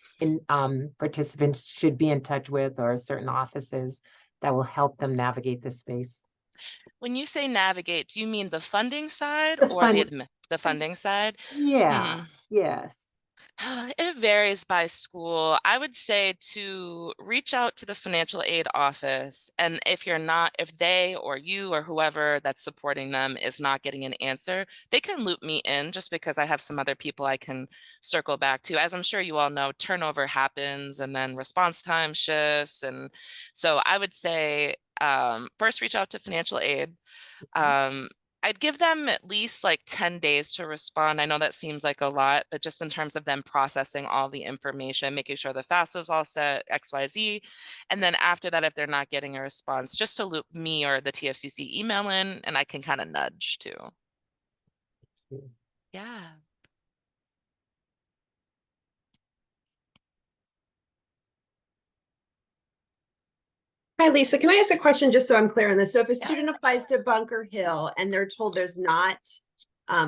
participants should be in touch with, or certain offices that will help them navigate this space? When you say navigate, do you mean the funding side or the funding side? Yeah. Yes. It varies by school. I would say to reach out to the financial aid office. And if they or you or whoever that's supporting them is not getting an answer, they can loop me in just because I have some other people I can circle back to. As I'm sure you all know, turnover happens and then response time shifts. And so I would say first reach out to financial aid. I'd give them at least like 10 days to respond. I know that seems like a lot, but just in terms of them processing all the information, making sure the FAFSA's all set, XYZ. And then after that, if they're not getting a response, just to loop me or the TFCC email in, and I can kind of nudge too. Yeah. Hi, Lisa. Can I ask a question just so I'm clear on this? So if a student applies to Bunker Hill and they're told there's not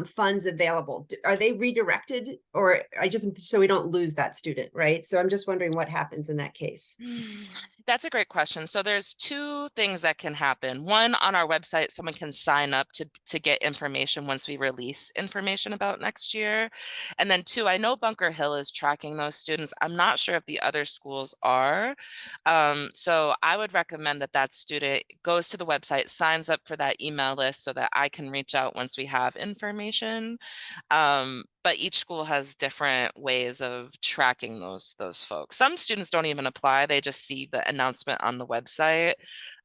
funds available, are they redirected, or so we don't lose that student, right? So I'm just wondering what happens in that case. That's a great question. So there's two things that can happen. One, on our website, someone can sign up to get information once we release information about next year. And then two, I know Bunker Hill is tracking those students. I'm not sure if the other schools are. So I would recommend that student goes to the website, signs up for that email list so that I can reach out once we have information. But each school has different ways of tracking those folks. Some students don't even apply. They just see the announcement on the website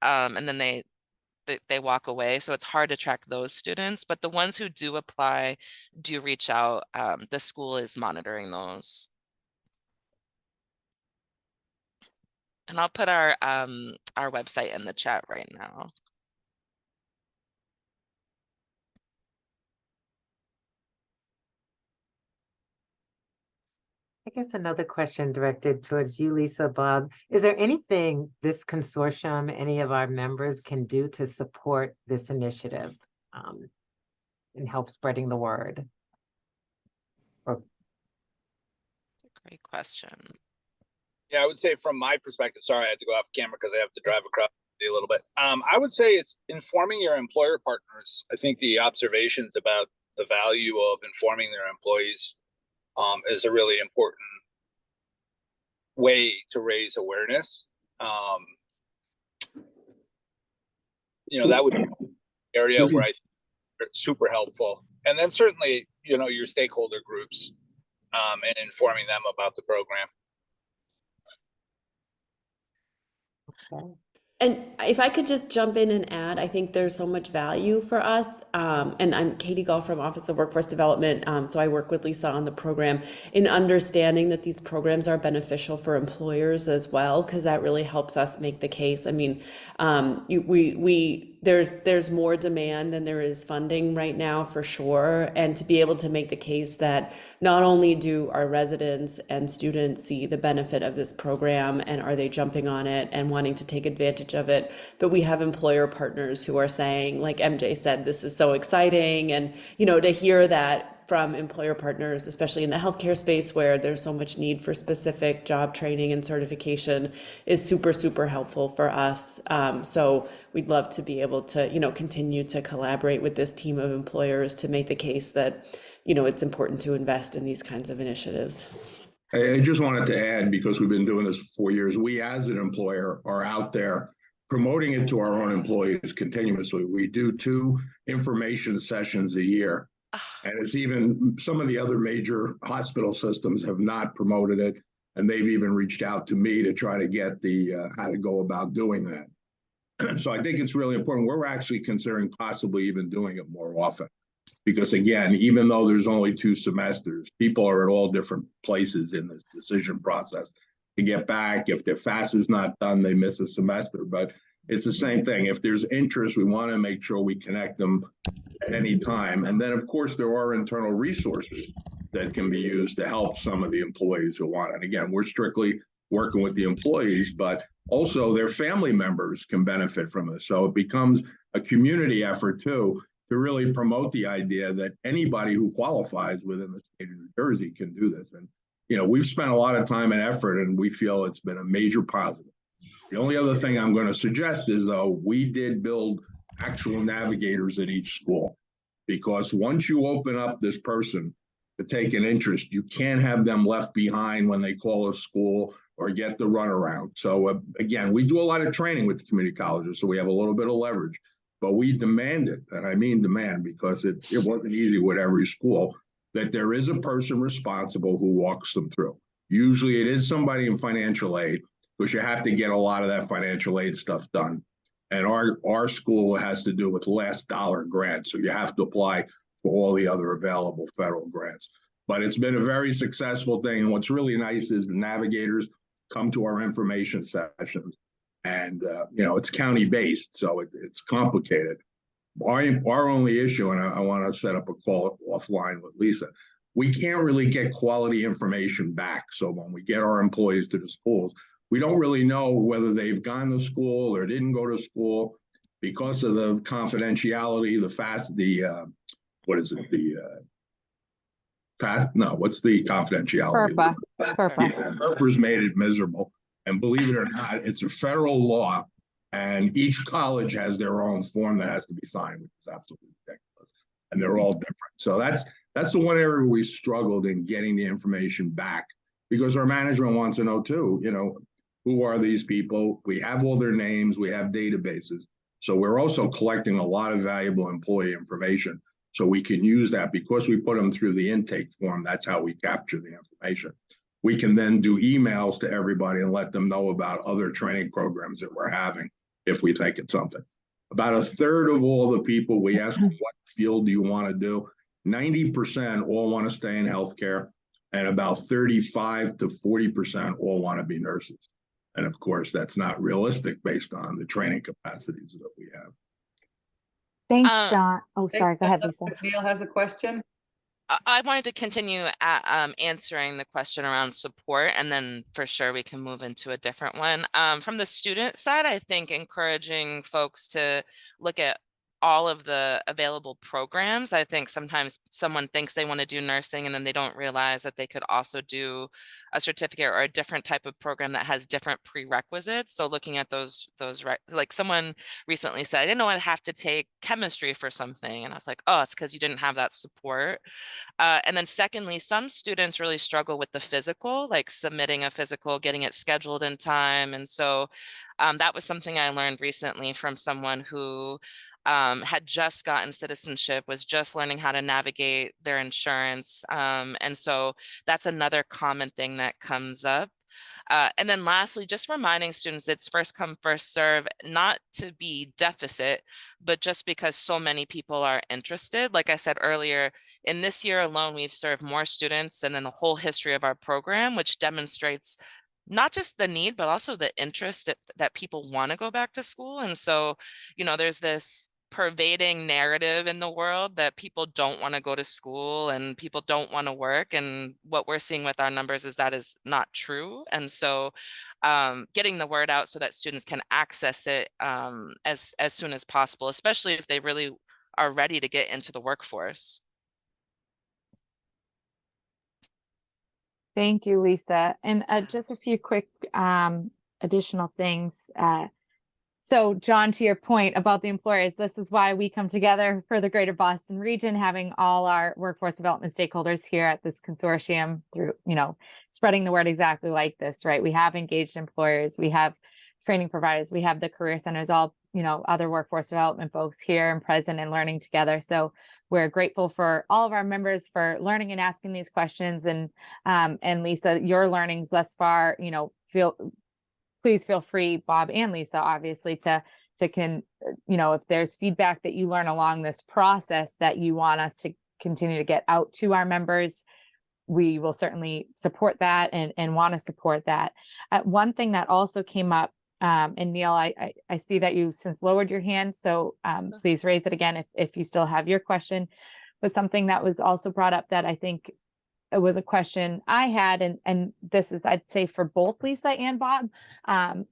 and then they walk away. So it's hard to track those students, but the ones who do apply do reach out. The school is monitoring those. And I'll put our website in the chat right now. I guess another question directed towards you, Lisa, Bob. Is there anything this consortium, any of our members can do to support this initiative and help spreading the word? That's a great question. Yeah, I would say from my perspective, sorry, I had to go off camera because I have to drive across a little bit. I would say it's informing your employer partners. I think the observations about the value of informing their employees is a really important way to raise awareness. That would be an area where I think it's super helpful. And then certainly, your stakeholder groups and informing them about the program. Okay. And if I could just jump in and add, I think there's so much value for us. And I'm Katie Gall from Office of Workforce Development. So I work with Lisa on the program in understanding that these programs are beneficial for employers as well, because that really helps us make the case. I mean, there's more demand than there is funding right now for sure. And to be able to make the case that not only do our residents and students see the benefit of this program and are they jumping on it and wanting to take advantage of it, but we have employer partners who are saying, like MJ said, this is so exciting. And, to hear that from employer partners, especially in the healthcare space where there's so much need for specific job training and certification, is super, super helpful for us. So we'd love to be able to, continue to collaborate with this team of employers to make the case that, it's important to invest in these kinds of initiatives. I just wanted to add, because we've been doing this for 4 years, we as an employer are out there promoting it to our own employees continuously. We do 2 information sessions a year. And it's even some of the other major hospital systems have not promoted it. And they've even reached out to me to try to get the how to go about doing that. So I think it's really important. We're actually considering possibly even doing it more often. Because again, even though there's only 2 semesters, people are at all different places in this decision process to get back. If their FAFSA's not done, they miss a semester. But it's the same thing. If there's interest, we want to make sure we connect them at any time. And then, of course, there are internal resources that can be used to help some of the employees who want it. Again, we're strictly working with the employees, but also their family members can benefit from this. So it becomes a community effort, too, to really promote the idea that anybody who qualifies within the state of New Jersey can do this. And, we've spent a lot of time and effort, and we feel it's been a major positive. The only other thing I'm going to suggest is, though, we did build actual navigators at each school, because once you open up this person to take an interest. You can't have them left behind when they call a school or get the runaround. So again, we do a lot of training with the community colleges, so we have a little bit of leverage, but we demand it, and I mean demand, because it wasn't easy with every school, that there is a person responsible who walks them through. Usually it is somebody in financial aid, because you have to get a lot of that financial aid stuff done. And our school has to do with last dollar grants, so you have to apply for all the other available federal grants. But it's been a very successful thing. And what's really nice is the navigators come to our information sessions, and it's county based, so it's complicated. Our only issue, and I want to set up a call offline with Lisa, we can't really get quality information back. So when we get our employees to the schools, we don't really know whether they've gone to school or didn't go to school because of the confidentiality, what's the confidentiality? FERPA. Yeah, FERPA's made it miserable. And believe it or not, it's a federal law, and each college has their own form that has to be signed, which is absolutely ridiculous. And they're all different. So that's the one area we struggled in getting the information back, because our management wants to know too, who are these people? We have all their names, we have databases. So we're also collecting a lot of valuable employee information. So we can use that because we put them through the intake form. That's how we capture the information. We can then do emails to everybody and let them know about other training programs that we're having if we think it's something. About a third of all the people we ask, what field do you want to do? 90% all want to stay in healthcare, and about 35 to 40% all want to be nurses. And of course, that's not realistic based on the training capacities that we have. Thanks, John. Oh, sorry. Go ahead, Lisa. Neil has a question. I wanted to continue answering the question around support, and then for sure we can move into a different one. From the student side, I think encouraging folks to look at all of the available programs. I think sometimes someone thinks they want to do nursing and then they don't realize that they could also do a certificate or a different type of program that has different prerequisites. So looking at those, like someone recently said, I didn't know I'd have to take chemistry for something. And I was like, oh, it's because you didn't have that support. And then secondly, some students really struggle with the physical, like submitting a physical, getting it scheduled in time. And so that was something I learned recently from someone who had just gotten citizenship, was just learning how to navigate their insurance. And so that's another common thing that comes up. And then lastly, just reminding students it's first come, first serve, not to be deficit, but just because so many people are interested. Like I said earlier, in this year alone, we've served more students than in the whole history of our program, which demonstrates not just the need, but also the interest that people want to go back to school. And so, there's this pervading narrative in the world that people don't want to go to school and people don't want to work. And what we're seeing with our numbers is that is not true. And so getting the word out so that students can access it as soon as possible, especially if they really are ready to get into the workforce. Thank you, Lisa. And just a few quick additional things. So John, to your point about the employers, this is why we come together for the Greater Boston region, having all our workforce development stakeholders here at this consortium through, spreading the word exactly like this, right? We have engaged employers, we have training providers, we have the career centers, all, other workforce development folks here and present and learning together. So we're grateful for all of our members for learning and asking these questions. And Lisa, your learnings thus far, please feel free, Bob and Lisa, obviously, if there's feedback that you learn along this process that you want us to continue to get out to our members, we will certainly support that and want to support that. One thing that also came up, and Neil, I see that you since lowered your hand, so please raise it again if you still have your question. But something that was also brought up that I think it was a question I had, and this is, I'd say, for both Lisa and Bob,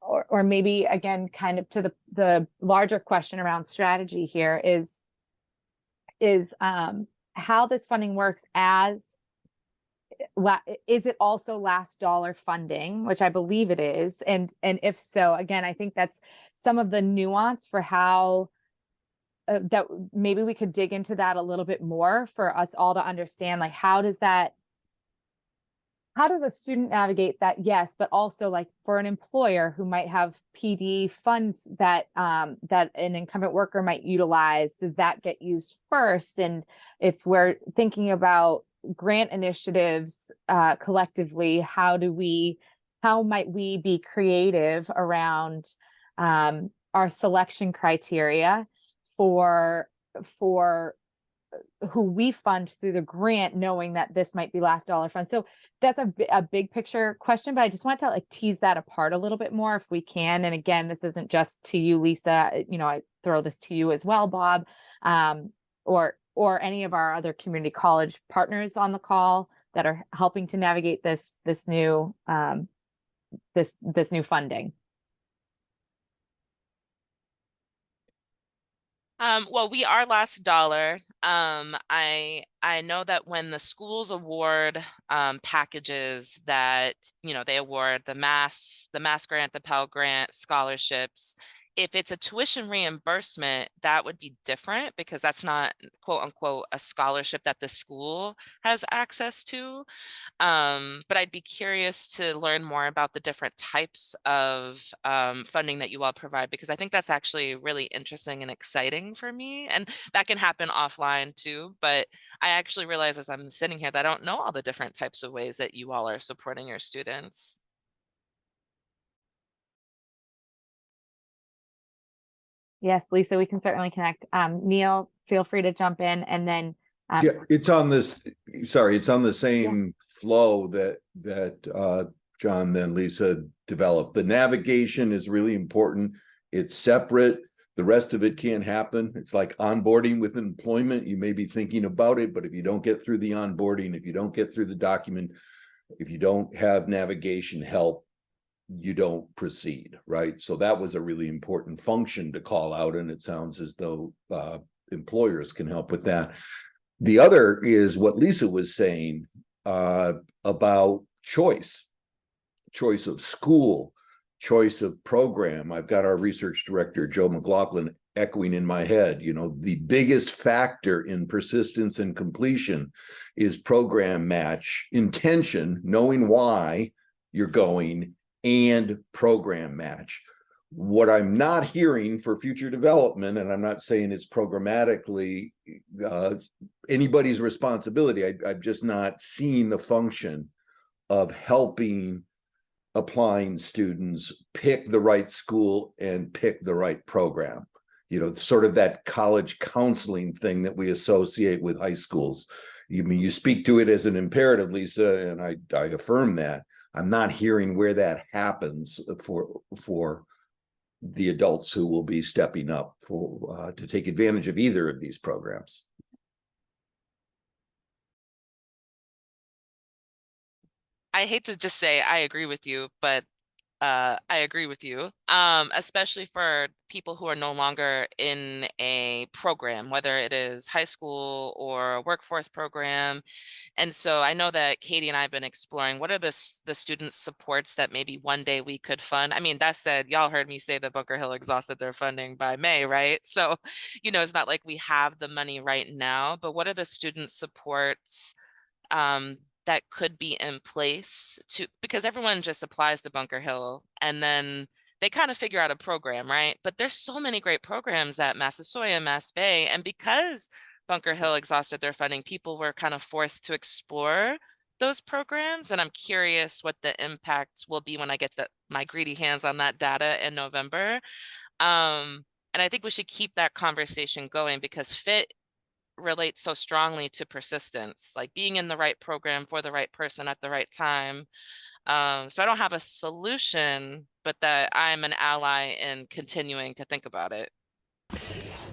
or maybe again, kind of to the larger question around strategy here is how this funding works is it also last dollar funding, which I believe it is, and if so, again, I think that's some of the nuance for how that maybe we could dig into that a little bit more for us all to understand, like, how does a student navigate that? Yes, but also like for an employer who might have PD funds that that an incumbent worker might utilize, does that get used first? And if we're thinking about grant initiatives collectively, how might we be creative around our selection criteria for who we fund through the grant, knowing that this might be last dollar fund? So that's a big picture question, but I just want to like tease that apart a little bit more if we can. And again, this isn't just to you, Lisa, I throw this to you as well, Bob, or any of our other community college partners on the call that are helping to navigate this new funding. Well, we are last dollar. I know that when the schools award packages that, they award the Mass grant, the Pell Grant, scholarships, if it's a tuition reimbursement, that would be different because that's not quote unquote a scholarship that the school has access to. But I'd be curious to learn more about the different types of funding that you all provide, because I think that's actually really interesting and exciting for me. And that can happen offline too. But I actually realize as I'm sitting here that I don't know all the different types of ways that you all are supporting your students. Yes, Lisa, we can certainly connect. Neil, feel free to jump in, and then yeah, it's on the same flow that John then Lisa developed. The navigation is really important. It's separate. The rest of it can't happen. It's like onboarding with employment. You may be thinking about it, but if you don't get through the onboarding, if you don't get through the document, if you don't have navigation help, you don't proceed, right? So that was a really important function to call out, and it sounds as though employers can help with that. The other is what Lisa was saying about choice of school, choice of program. I've got our research director, Joe McLaughlin, echoing in my head, the biggest factor in persistence and completion is program match, intention, knowing why you're going, and program match. What I'm not hearing for future development, and I'm not saying it's programmatically anybody's responsibility, I've just not seen the function of helping applying students pick the right school and pick the right program. Sort of that college counseling thing that we associate with high schools. You speak to it as an imperative, Lisa, and I affirm that. I'm not hearing where that happens for the adults who will be stepping up to take advantage of either of these programs. I hate to just say I agree with you, but I agree with you, especially for people who are no longer in a program, whether it is high school or a workforce program. And so I know that Katie and I have been exploring what are the student supports that maybe one day we could fund. I mean, that said, y'all heard me say that Bunker Hill exhausted their funding by May, right? So, it's not like we have the money right now, but what are the student supports that could be in place because everyone just applies to Bunker Hill and then they kind of figure out a program, right? But there's so many great programs at Massasoit, Mass Bay, and because Bunker Hill exhausted their funding, people were kind of forced to explore those programs. And I'm curious what the impact will be when I get my greedy hands on that data in November. And I think we should keep that conversation going because FIT relates so strongly to persistence, like being in the right program for the right person at the right time. So I don't have a solution, but that I'm an ally in continuing to think about it.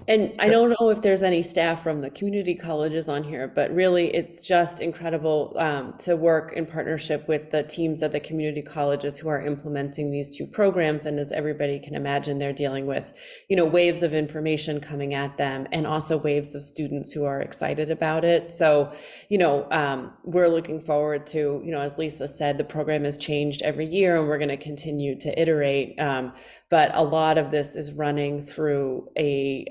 And I don't know if there's any staff from the community colleges on here, but really it's just incredible to work in partnership with the teams at the community colleges who are implementing these two programs. And as everybody can imagine, they're dealing with, waves of information coming at them and also waves of students who are excited about it. So, we're looking forward to, as Lisa said, the program has changed every year and we're going to continue to iterate. But a lot of this is running through a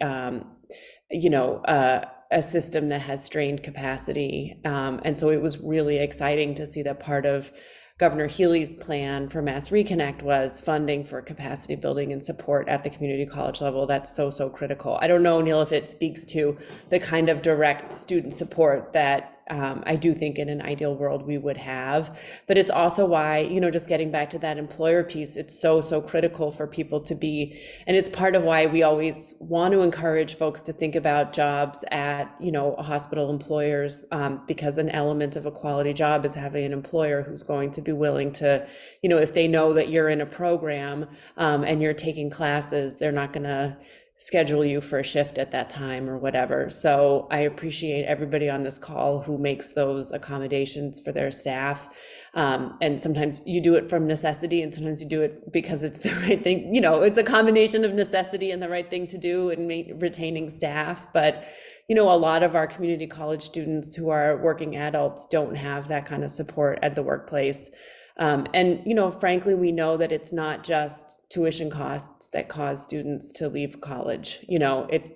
a system that has strained capacity. And so it was really exciting to see that part of Governor Healy's plan for Mass Reconnect was funding for capacity building and support at the community college level. That's so critical. I don't know, Neil, if it speaks to the kind of direct student support that I do think in an ideal world we would have, but it's also why, just getting back to that employer piece, it's so critical for people to be, and it's part of why we always want to encourage folks to think about jobs at, hospital employers, because an element of a quality job is having an employer who's going to be willing to, if they know that you're in a program and you're taking classes, they're not going to schedule you for a shift at that time or whatever. So I appreciate everybody on this call who makes those accommodations for their staff. And sometimes you do it from necessity, and sometimes you do it because it's the right thing. It's a combination of necessity and the right thing to do in retaining staff. But, a lot of our community college students who are working adults don't have that kind of support at the workplace. And frankly, we know that it's not just tuition costs that cause students to leave college.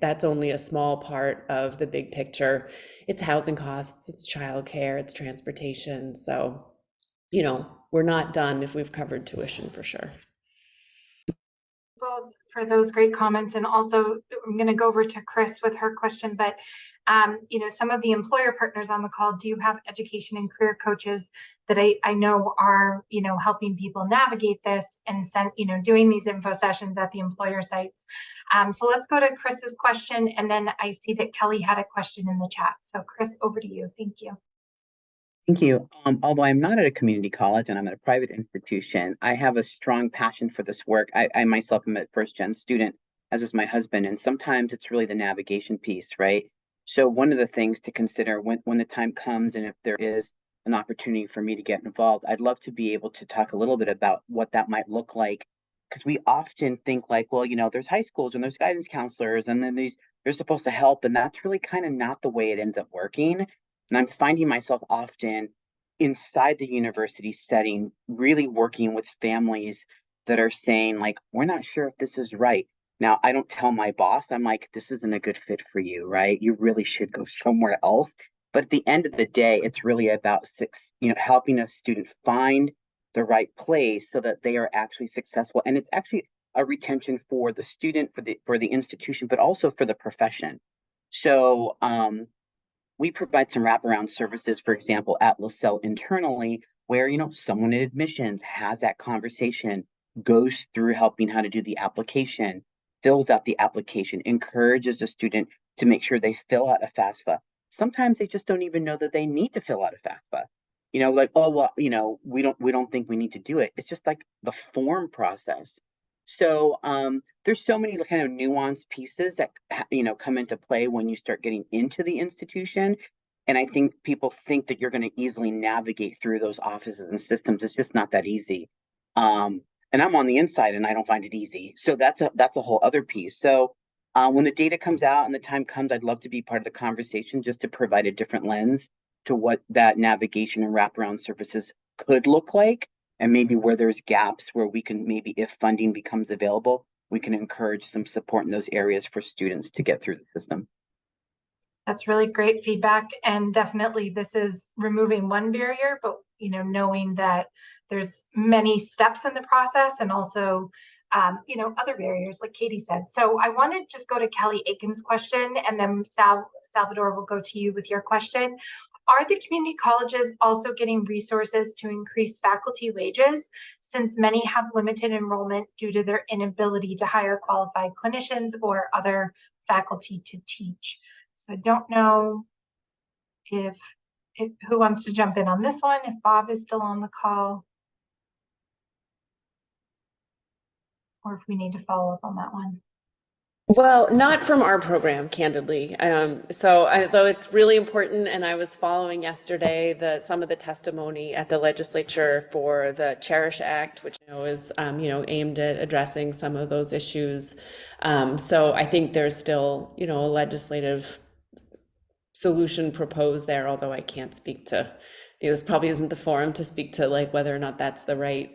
That's only a small part of the big picture. It's housing costs, it's childcare, it's transportation. So, we're not done if we've covered tuition for sure. Both for those great comments, and also I'm going to go over to Chris with her question, but some of the employer partners on the call do have education and career coaches that I know are, helping people navigate this and doing these info sessions at the employer sites. So let's go to Chris's question. And then I see that Kelly had a question in the chat. So Chris, over to you. Thank you. Thank you. Although I'm not at a community college and I'm at a private institution, I have a strong passion for this work. I myself am a first-gen student, as is my husband, and sometimes it's really the navigation piece, right? So one of the things to consider when the time comes, and if there is an opportunity for me to get involved, I'd love to be able to talk a little bit about what that might look like, because we often think like, well, there's high schools and there's guidance counselors, and then they're supposed to help, and that's really kind of not the way it ends up working. And I'm finding myself often inside the university setting, really working with families that are saying like, we're not sure if this is right. Now, I don't tell my boss, I'm like, this isn't a good fit for you, right? You really should go somewhere else. But at the end of the day, it's really about helping a student find the right place so that they are actually successful. And it's actually a retention for the student, for the institution, but also for the profession. So we provide some wraparound services, for example, at LaSalle internally, where someone in admissions has that conversation, goes through helping how to do the application, fills out the application, encourages the student to make sure they fill out a FAFSA. Sometimes they just don't even know that they need to fill out a FAFSA. Like, oh, well, we don't think we need to do it. It's just like the form process. So there's so many kind of nuanced pieces that, come into play when you start getting into the institution. And I think people think that you're going to easily navigate through those offices and systems. It's just not that easy. And I'm on the inside and I don't find it easy. So that's a whole other piece. So when the data comes out and the time comes, I'd love to be part of the conversation just to provide a different lens to what that navigation and wraparound services could look like, and maybe where there's gaps where we can, maybe if funding becomes available, we can encourage some support in those areas for students to get through the system. That's really great feedback. And definitely this is removing one barrier, but knowing that there's many steps in the process, and also other barriers, like Katie said. So I want to just go to Kelly Aiken's question, and then Salvador will go to you with your question. Are the community colleges also getting resources to increase faculty wages, since many have limited enrollment due to their inability to hire qualified clinicians or other faculty to teach? So I don't know if who wants to jump in on this one, if Bob is still on the call, or if we need to follow up on that one. Well, not from our program, candidly. Though it's really important, and I was following yesterday some of the testimony at the legislature for the Cherish Act, which is aimed at addressing some of those issues. So I think there's still a legislative solution proposed there, although I can't speak to. This probably isn't the forum to speak to like whether or not that's the right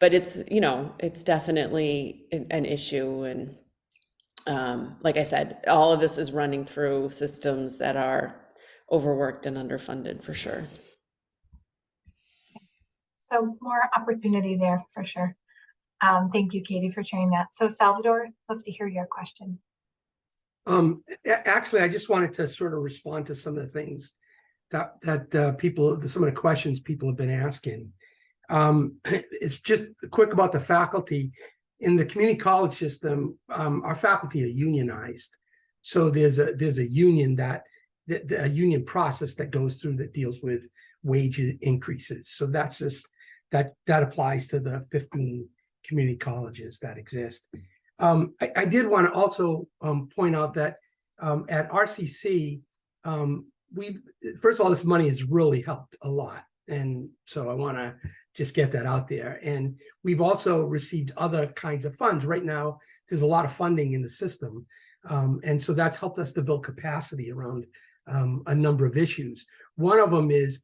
but it's definitely an issue, and like I said, all of this is running through systems that are overworked and underfunded for sure. So more opportunity there for sure. Thank you, Katie, for sharing that. So Salvador, love to hear your question. Actually, I just wanted to sort of respond to some of the things that people, some of the questions people have been asking. It's just quick about the faculty. In the community college system, our faculty are unionized. So there's a union a union process that goes through that deals with wage increases. So that's just that applies to the 15 community colleges that exist. I did want to also point out that at RCC, first of all, this money has really helped a lot. And so I want to just get that out there. And we've also received other kinds of funds. Right now, there's a lot of funding in the system. And so that's helped us to build capacity around a number of issues. One of them is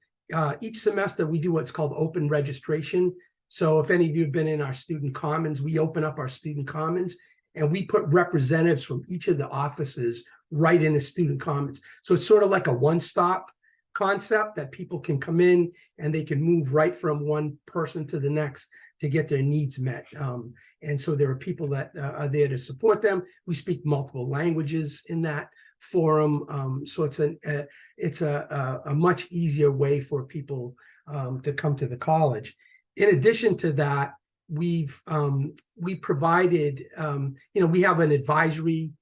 each semester we do what's called open registration. So if any of you have been in our student commons, we open up our student commons and we put representatives from each of the offices right in the student commons. So it's sort of like a one-stop concept that people can come in and they can move right from one person to the next to get their needs met. And so there are people that are there to support them. We speak multiple languages in that forum. So it's a much easier way for people to come to the college. In addition to that, we provided, we have an advisory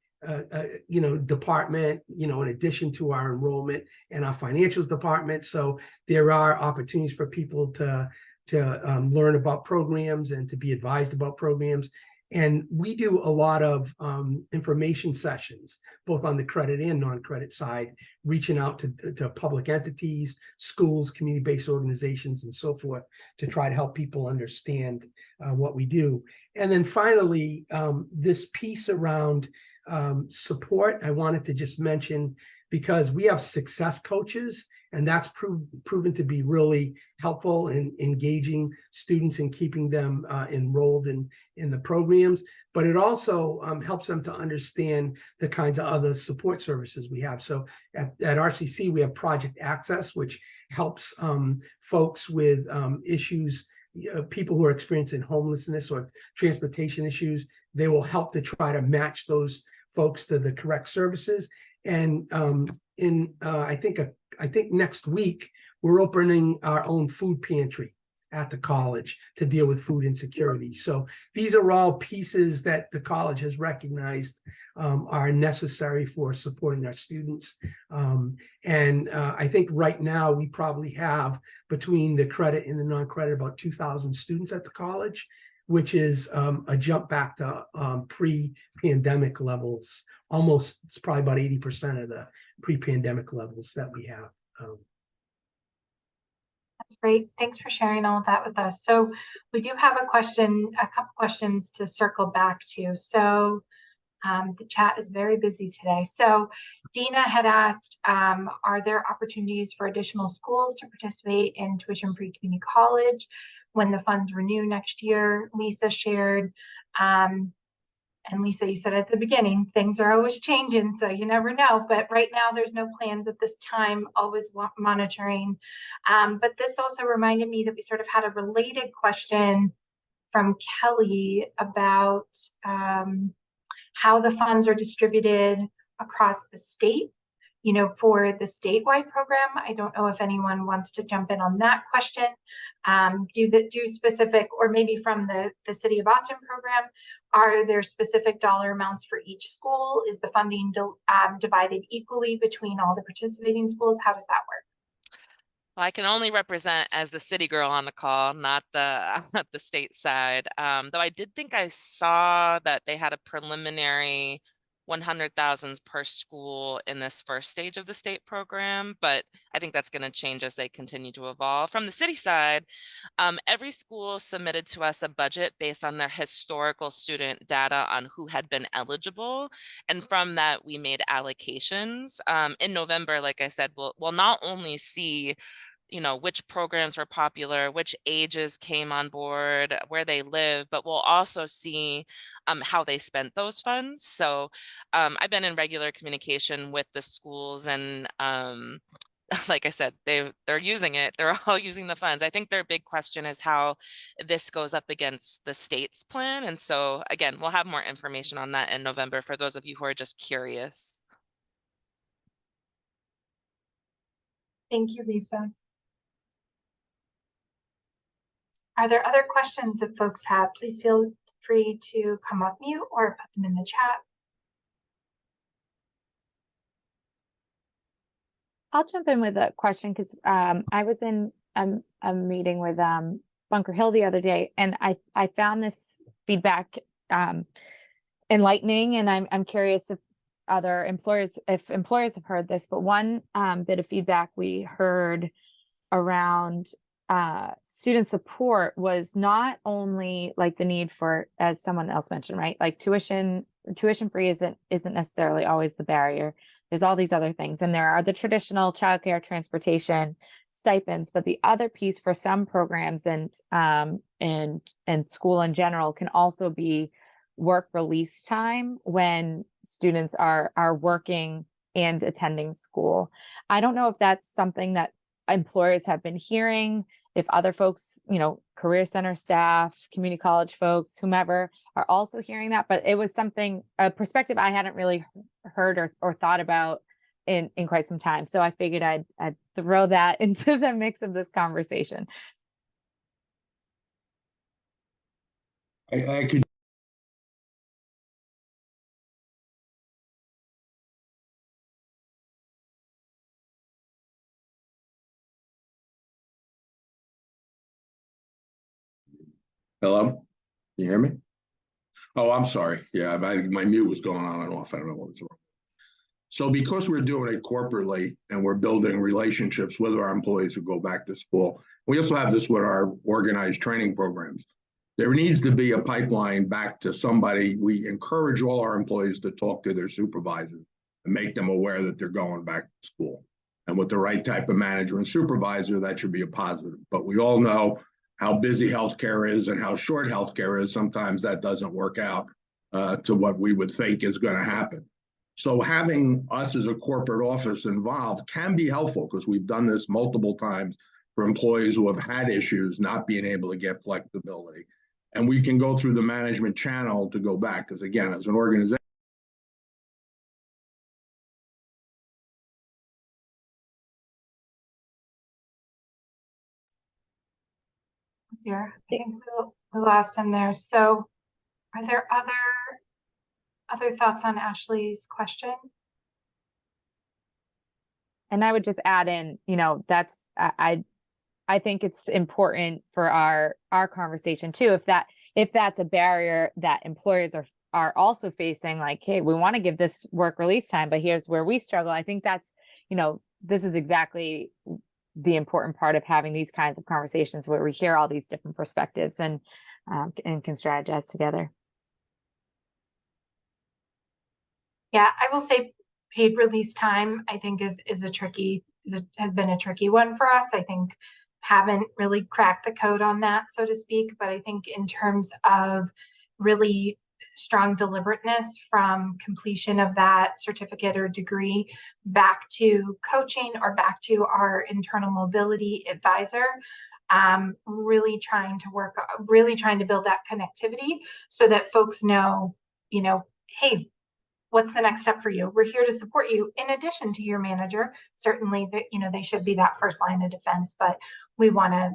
department, in addition to our enrollment and our financials department. So there are opportunities for people to learn about programs and to be advised about programs. And we do a lot of information sessions, both on the credit and non-credit side, reaching out to public entities, schools, community-based organizations, and so forth, to try to help people understand what we do. And then finally, this piece around support, I wanted to just mention, because we have success coaches, and that's proven to be really helpful in engaging students and keeping them enrolled in the programs. But it also helps them to understand the kinds of other support services we have. So at RCC, we have Project Access, which helps folks with issues, people who are experiencing homelessness or transportation issues. They will help to try to match those folks to the correct services. And I think next week we're opening our own food pantry at the college to deal with food insecurity. So these are all pieces that the college has recognized are necessary for supporting our students. And I think right now we probably have, between the credit and the non-credit, about 2,000 students at the college, which is a jump back to pre-pandemic levels. Almost, it's probably about 80% of the pre-pandemic levels that we have. That's great. Thanks for sharing all of that with us. So we do have a couple questions to circle back to. So the chat is very busy today. So Dina had asked, are there opportunities for additional schools to participate in tuition-free community college when the funds renew next year? Lisa shared, and Lisa, you said at the beginning, things are always changing, so you never know. But right now, there's no plans at this time, always monitoring. But this also reminded me that we sort of had a related question from Kelly about how the funds are distributed across the state, for the statewide program. I don't know if anyone wants to jump in on that question. Do specific, or maybe from the City of Boston program, are there specific dollar amounts for each school? Is the funding divided equally between all the participating schools? How does that work? Well, I can only represent as the city girl on the call, not the the state side. Though I did think I saw that they had a preliminary 100,000 per school in this first stage of the state program, but I think that's going to change as they continue to evolve. From the city side, every school submitted to us a budget based on their historical student data on who had been eligible. And from that, we made allocations. In November, like I said, we'll not only see you know, which programs were popular, which ages came on board, where they live, but we'll also see how they spent those funds. So I've been in regular communication with the schools, and like I said, they're using it. They're all using the funds. I think their big question is how this goes up against the state's plan. And so again, we'll have more information on that in November for those of you who are just curious. Thank you, Lisa. Are there other questions that folks have? Please feel free to come up mute or put them in the chat. I'll jump in with a question because I was in a meeting with Bunker Hill the other day, and I found this feedback enlightening, and I'm curious if other employers have heard this. But one bit of feedback we heard around student support was not only like the need for, as someone else mentioned, right? Like tuition free isn't necessarily always the barrier. There's all these other things, and there are the traditional childcare, transportation, stipends. But the other piece for some programs and school in general can also be work release time when students are working and attending school. I don't know if that's something that employers have been hearing, if other folks, you know, career center staff, community college folks, whomever, are also hearing that, but it was a perspective I hadn't really heard or thought about in quite some time. So I figured I'd throw that into the mix of this conversation. I could. Hello? Can you hear me? Oh, I'm sorry. Yeah, my mute was going on and off. I don't know what was wrong. So because we're doing it corporately and we're building relationships with our employees who go back to school, we also have this with our organized training programs. There needs to be a pipeline back to somebody. We encourage all our employees to talk to their supervisors and make them aware that they're going back to school. And with the right type of manager and supervisor, that should be a positive. But we all know how busy healthcare is and how short healthcare is. Sometimes that doesn't work out to what we would think is going to happen. So having us as a corporate office involved can be helpful, because we've done this multiple times for employees who have had issues not being able to get flexibility. And we can go through the management channel to go back, because again, as an organization, Here, I think we lost him there. So are there other thoughts on Ashley's question? And I would just add in, you know, that's I think it's important for our conversation too, if that's a barrier that employers are also facing, like, hey, we want to give this work release time, but here's where we struggle. I think that's, you know, this is exactly the important part of having these kinds of conversations where we hear all these different perspectives and can strategize together. Yeah, I will say paid release time, I think has been a tricky one for us. I think haven't really cracked the code on that, so to speak. But I think in terms of really strong deliberateness from completion of that certificate or degree back to coaching or back to our internal mobility advisor, really trying to build that connectivity so that folks know, you know, hey, what's the next step for you? We're here to support you in addition to your manager. Certainly that, you know, they should be that first line of defense, but we want to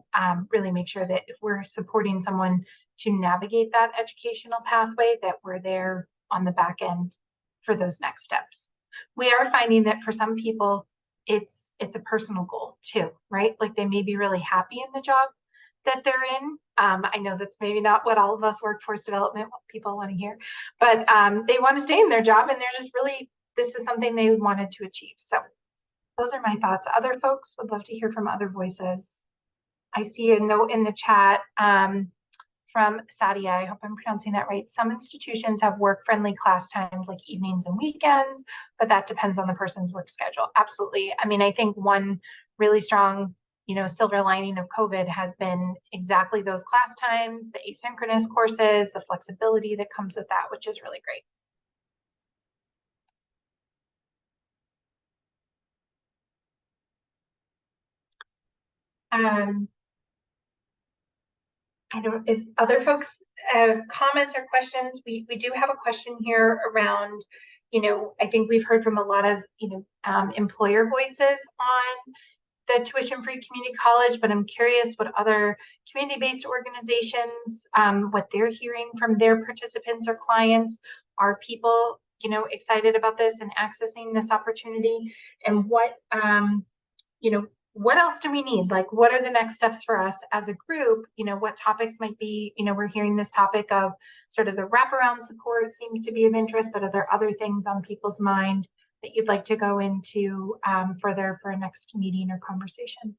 really make sure that if we're supporting someone to navigate that educational pathway, that we're there on the back end for those next steps. We are finding that for some people, it's a personal goal too, right? Like they may be really happy in the job that they're in. I know that's maybe not what all of us workforce development people want to hear, but they want to stay in their job and they're just really, this is something they wanted to achieve. So those are my thoughts. Other folks would love to hear from other voices. I see a note in the chat from Sadia, I hope I'm pronouncing that right. Some institutions have work-friendly class times like evenings and weekends, but that depends on the person's work schedule. Absolutely. I mean, I think one really strong silver lining of COVID has been exactly those class times, the asynchronous courses, the flexibility that comes with that, which is really great. I don't, if other folks have comments or questions, we do have a question here around, I think we've heard from a lot of, employer voices on the tuition-free community college, but I'm curious what other community-based organizations, what they're hearing from their participants or clients. Are people, excited about this and accessing this opportunity? And what, what else do we need? Like, what are the next steps for us as a group? What topics might be, we're hearing this topic of sort of the wraparound support seems to be of interest, but are there other things on people's mind that you'd like to go into further for a next meeting or conversation?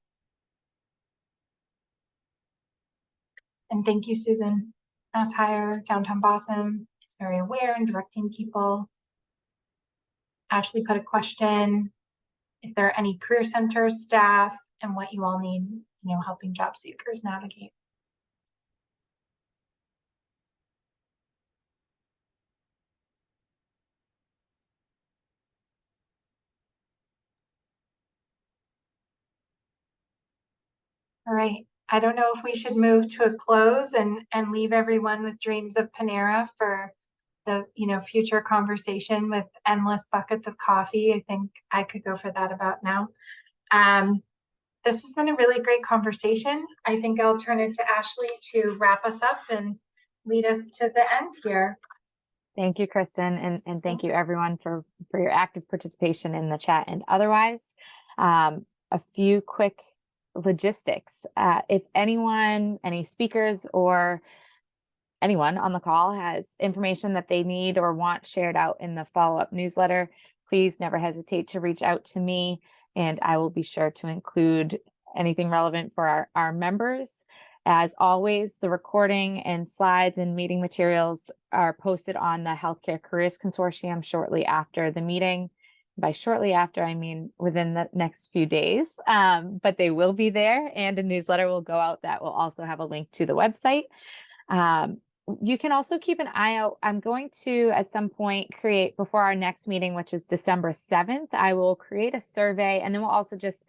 And thank you, Susan. Mass Hire, Downtown Boston is very aware and directing people. Ashley put a question, if there are any career center staff and what you all need, helping job seekers navigate. All right, I don't know if we should move to a close and leave everyone with dreams of Panera for the future conversation with endless buckets of coffee. I think I could go for that about now. This has been a really great conversation. I think I'll turn it to Ashley to wrap us up and lead us to the end here. Thank you, Kristen, and thank you everyone for your active participation in the chat and otherwise. A few quick logistics. If anyone, any speakers or anyone on the call has information that they need or want shared out in the follow-up newsletter, please never hesitate to reach out to me, and I will be sure to include anything relevant for our members. As always, the recording and slides and meeting materials are posted on the Healthcare Careers Consortium shortly after the meeting. By shortly after, I mean within the next few days, but they will be there, and a newsletter will go out that will also have a link to the website. You can also keep an eye out. I'm going to, at some point, create before our next meeting, which is December 7th, I will create a survey, and then we'll also just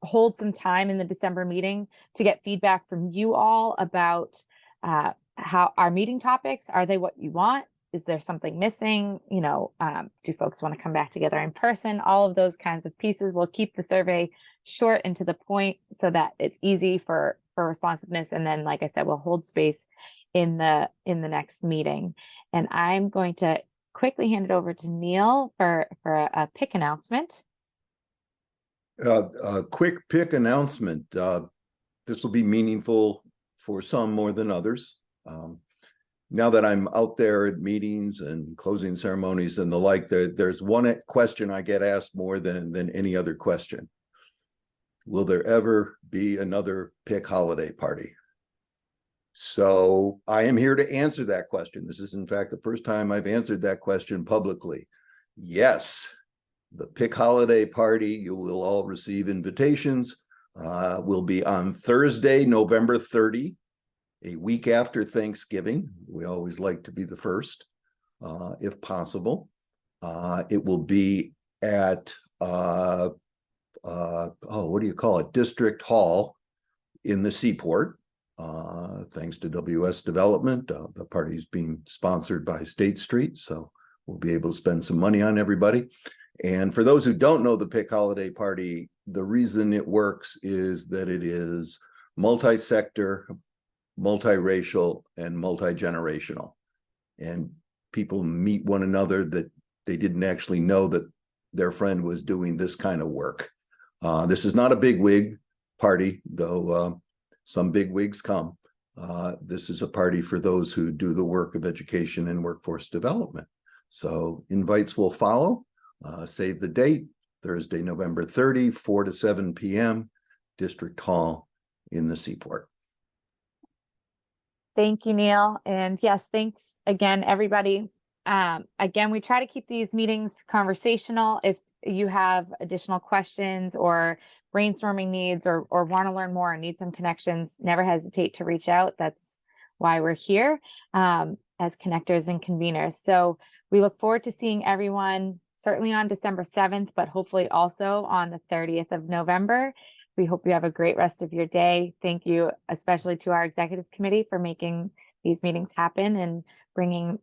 hold some time in the December meeting to get feedback from you all about how our meeting topics, are they what you want? Is there something missing? Do folks want to come back together in person? All of those kinds of pieces. We'll keep the survey short and to the point so that it's easy for responsiveness. And then, like I said, we'll hold space in the next meeting. And I'm going to quickly hand it over to Neil for a pick announcement. A quick pick announcement. This will be meaningful for some more than others. Now that I'm out there at meetings and closing ceremonies and the like, there's one question I get asked more than any other question. Will there ever be another PIC holiday party? So I am here to answer that question. This is, in fact, the first time I've answered that question publicly. Yes, the PIC holiday party, you will all receive invitations, will be on Thursday, November 30, a week after Thanksgiving. We always like to be the first, if possible. It will be at, what do you call it? District Hall in the Seaport. Thanks to WS Development, the party's being sponsored by State Street, so we'll be able to spend some money on everybody. And for those who don't know the PIC holiday party, the reason it works is that it is multi-sector, multiracial, and multi-generational. And people meet one another that they didn't actually know that their friend was doing this kind of work. This is not a bigwig party, though some bigwigs come. This is a party for those who do the work of education and workforce development. So invites will follow. Save the date, Thursday, November 30, 4 to 7 p.m., District Hall in the Seaport. Thank you, Neil. And yes, thanks again, everybody. Again, we try to keep these meetings conversational. If you have additional questions or brainstorming needs or want to learn more and need some connections, never hesitate to reach out. That's why we're here as connectors and conveners. So we look forward to seeing everyone certainly on December 7th, but hopefully also on the 30th of November. We hope you have a great rest of your day. Thank you, especially to our executive committee for making these meetings happen and bringing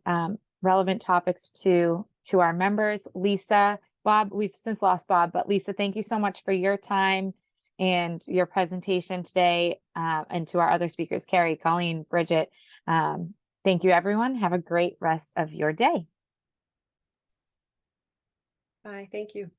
relevant topics to our members. Lisa, Bob, we've since lost Bob, but Lisa, thank you so much for your time and your presentation today. And to our other speakers, Carrie, Colleen, Bridget, thank you, everyone. Have a great rest of your day. Bye. Thank you.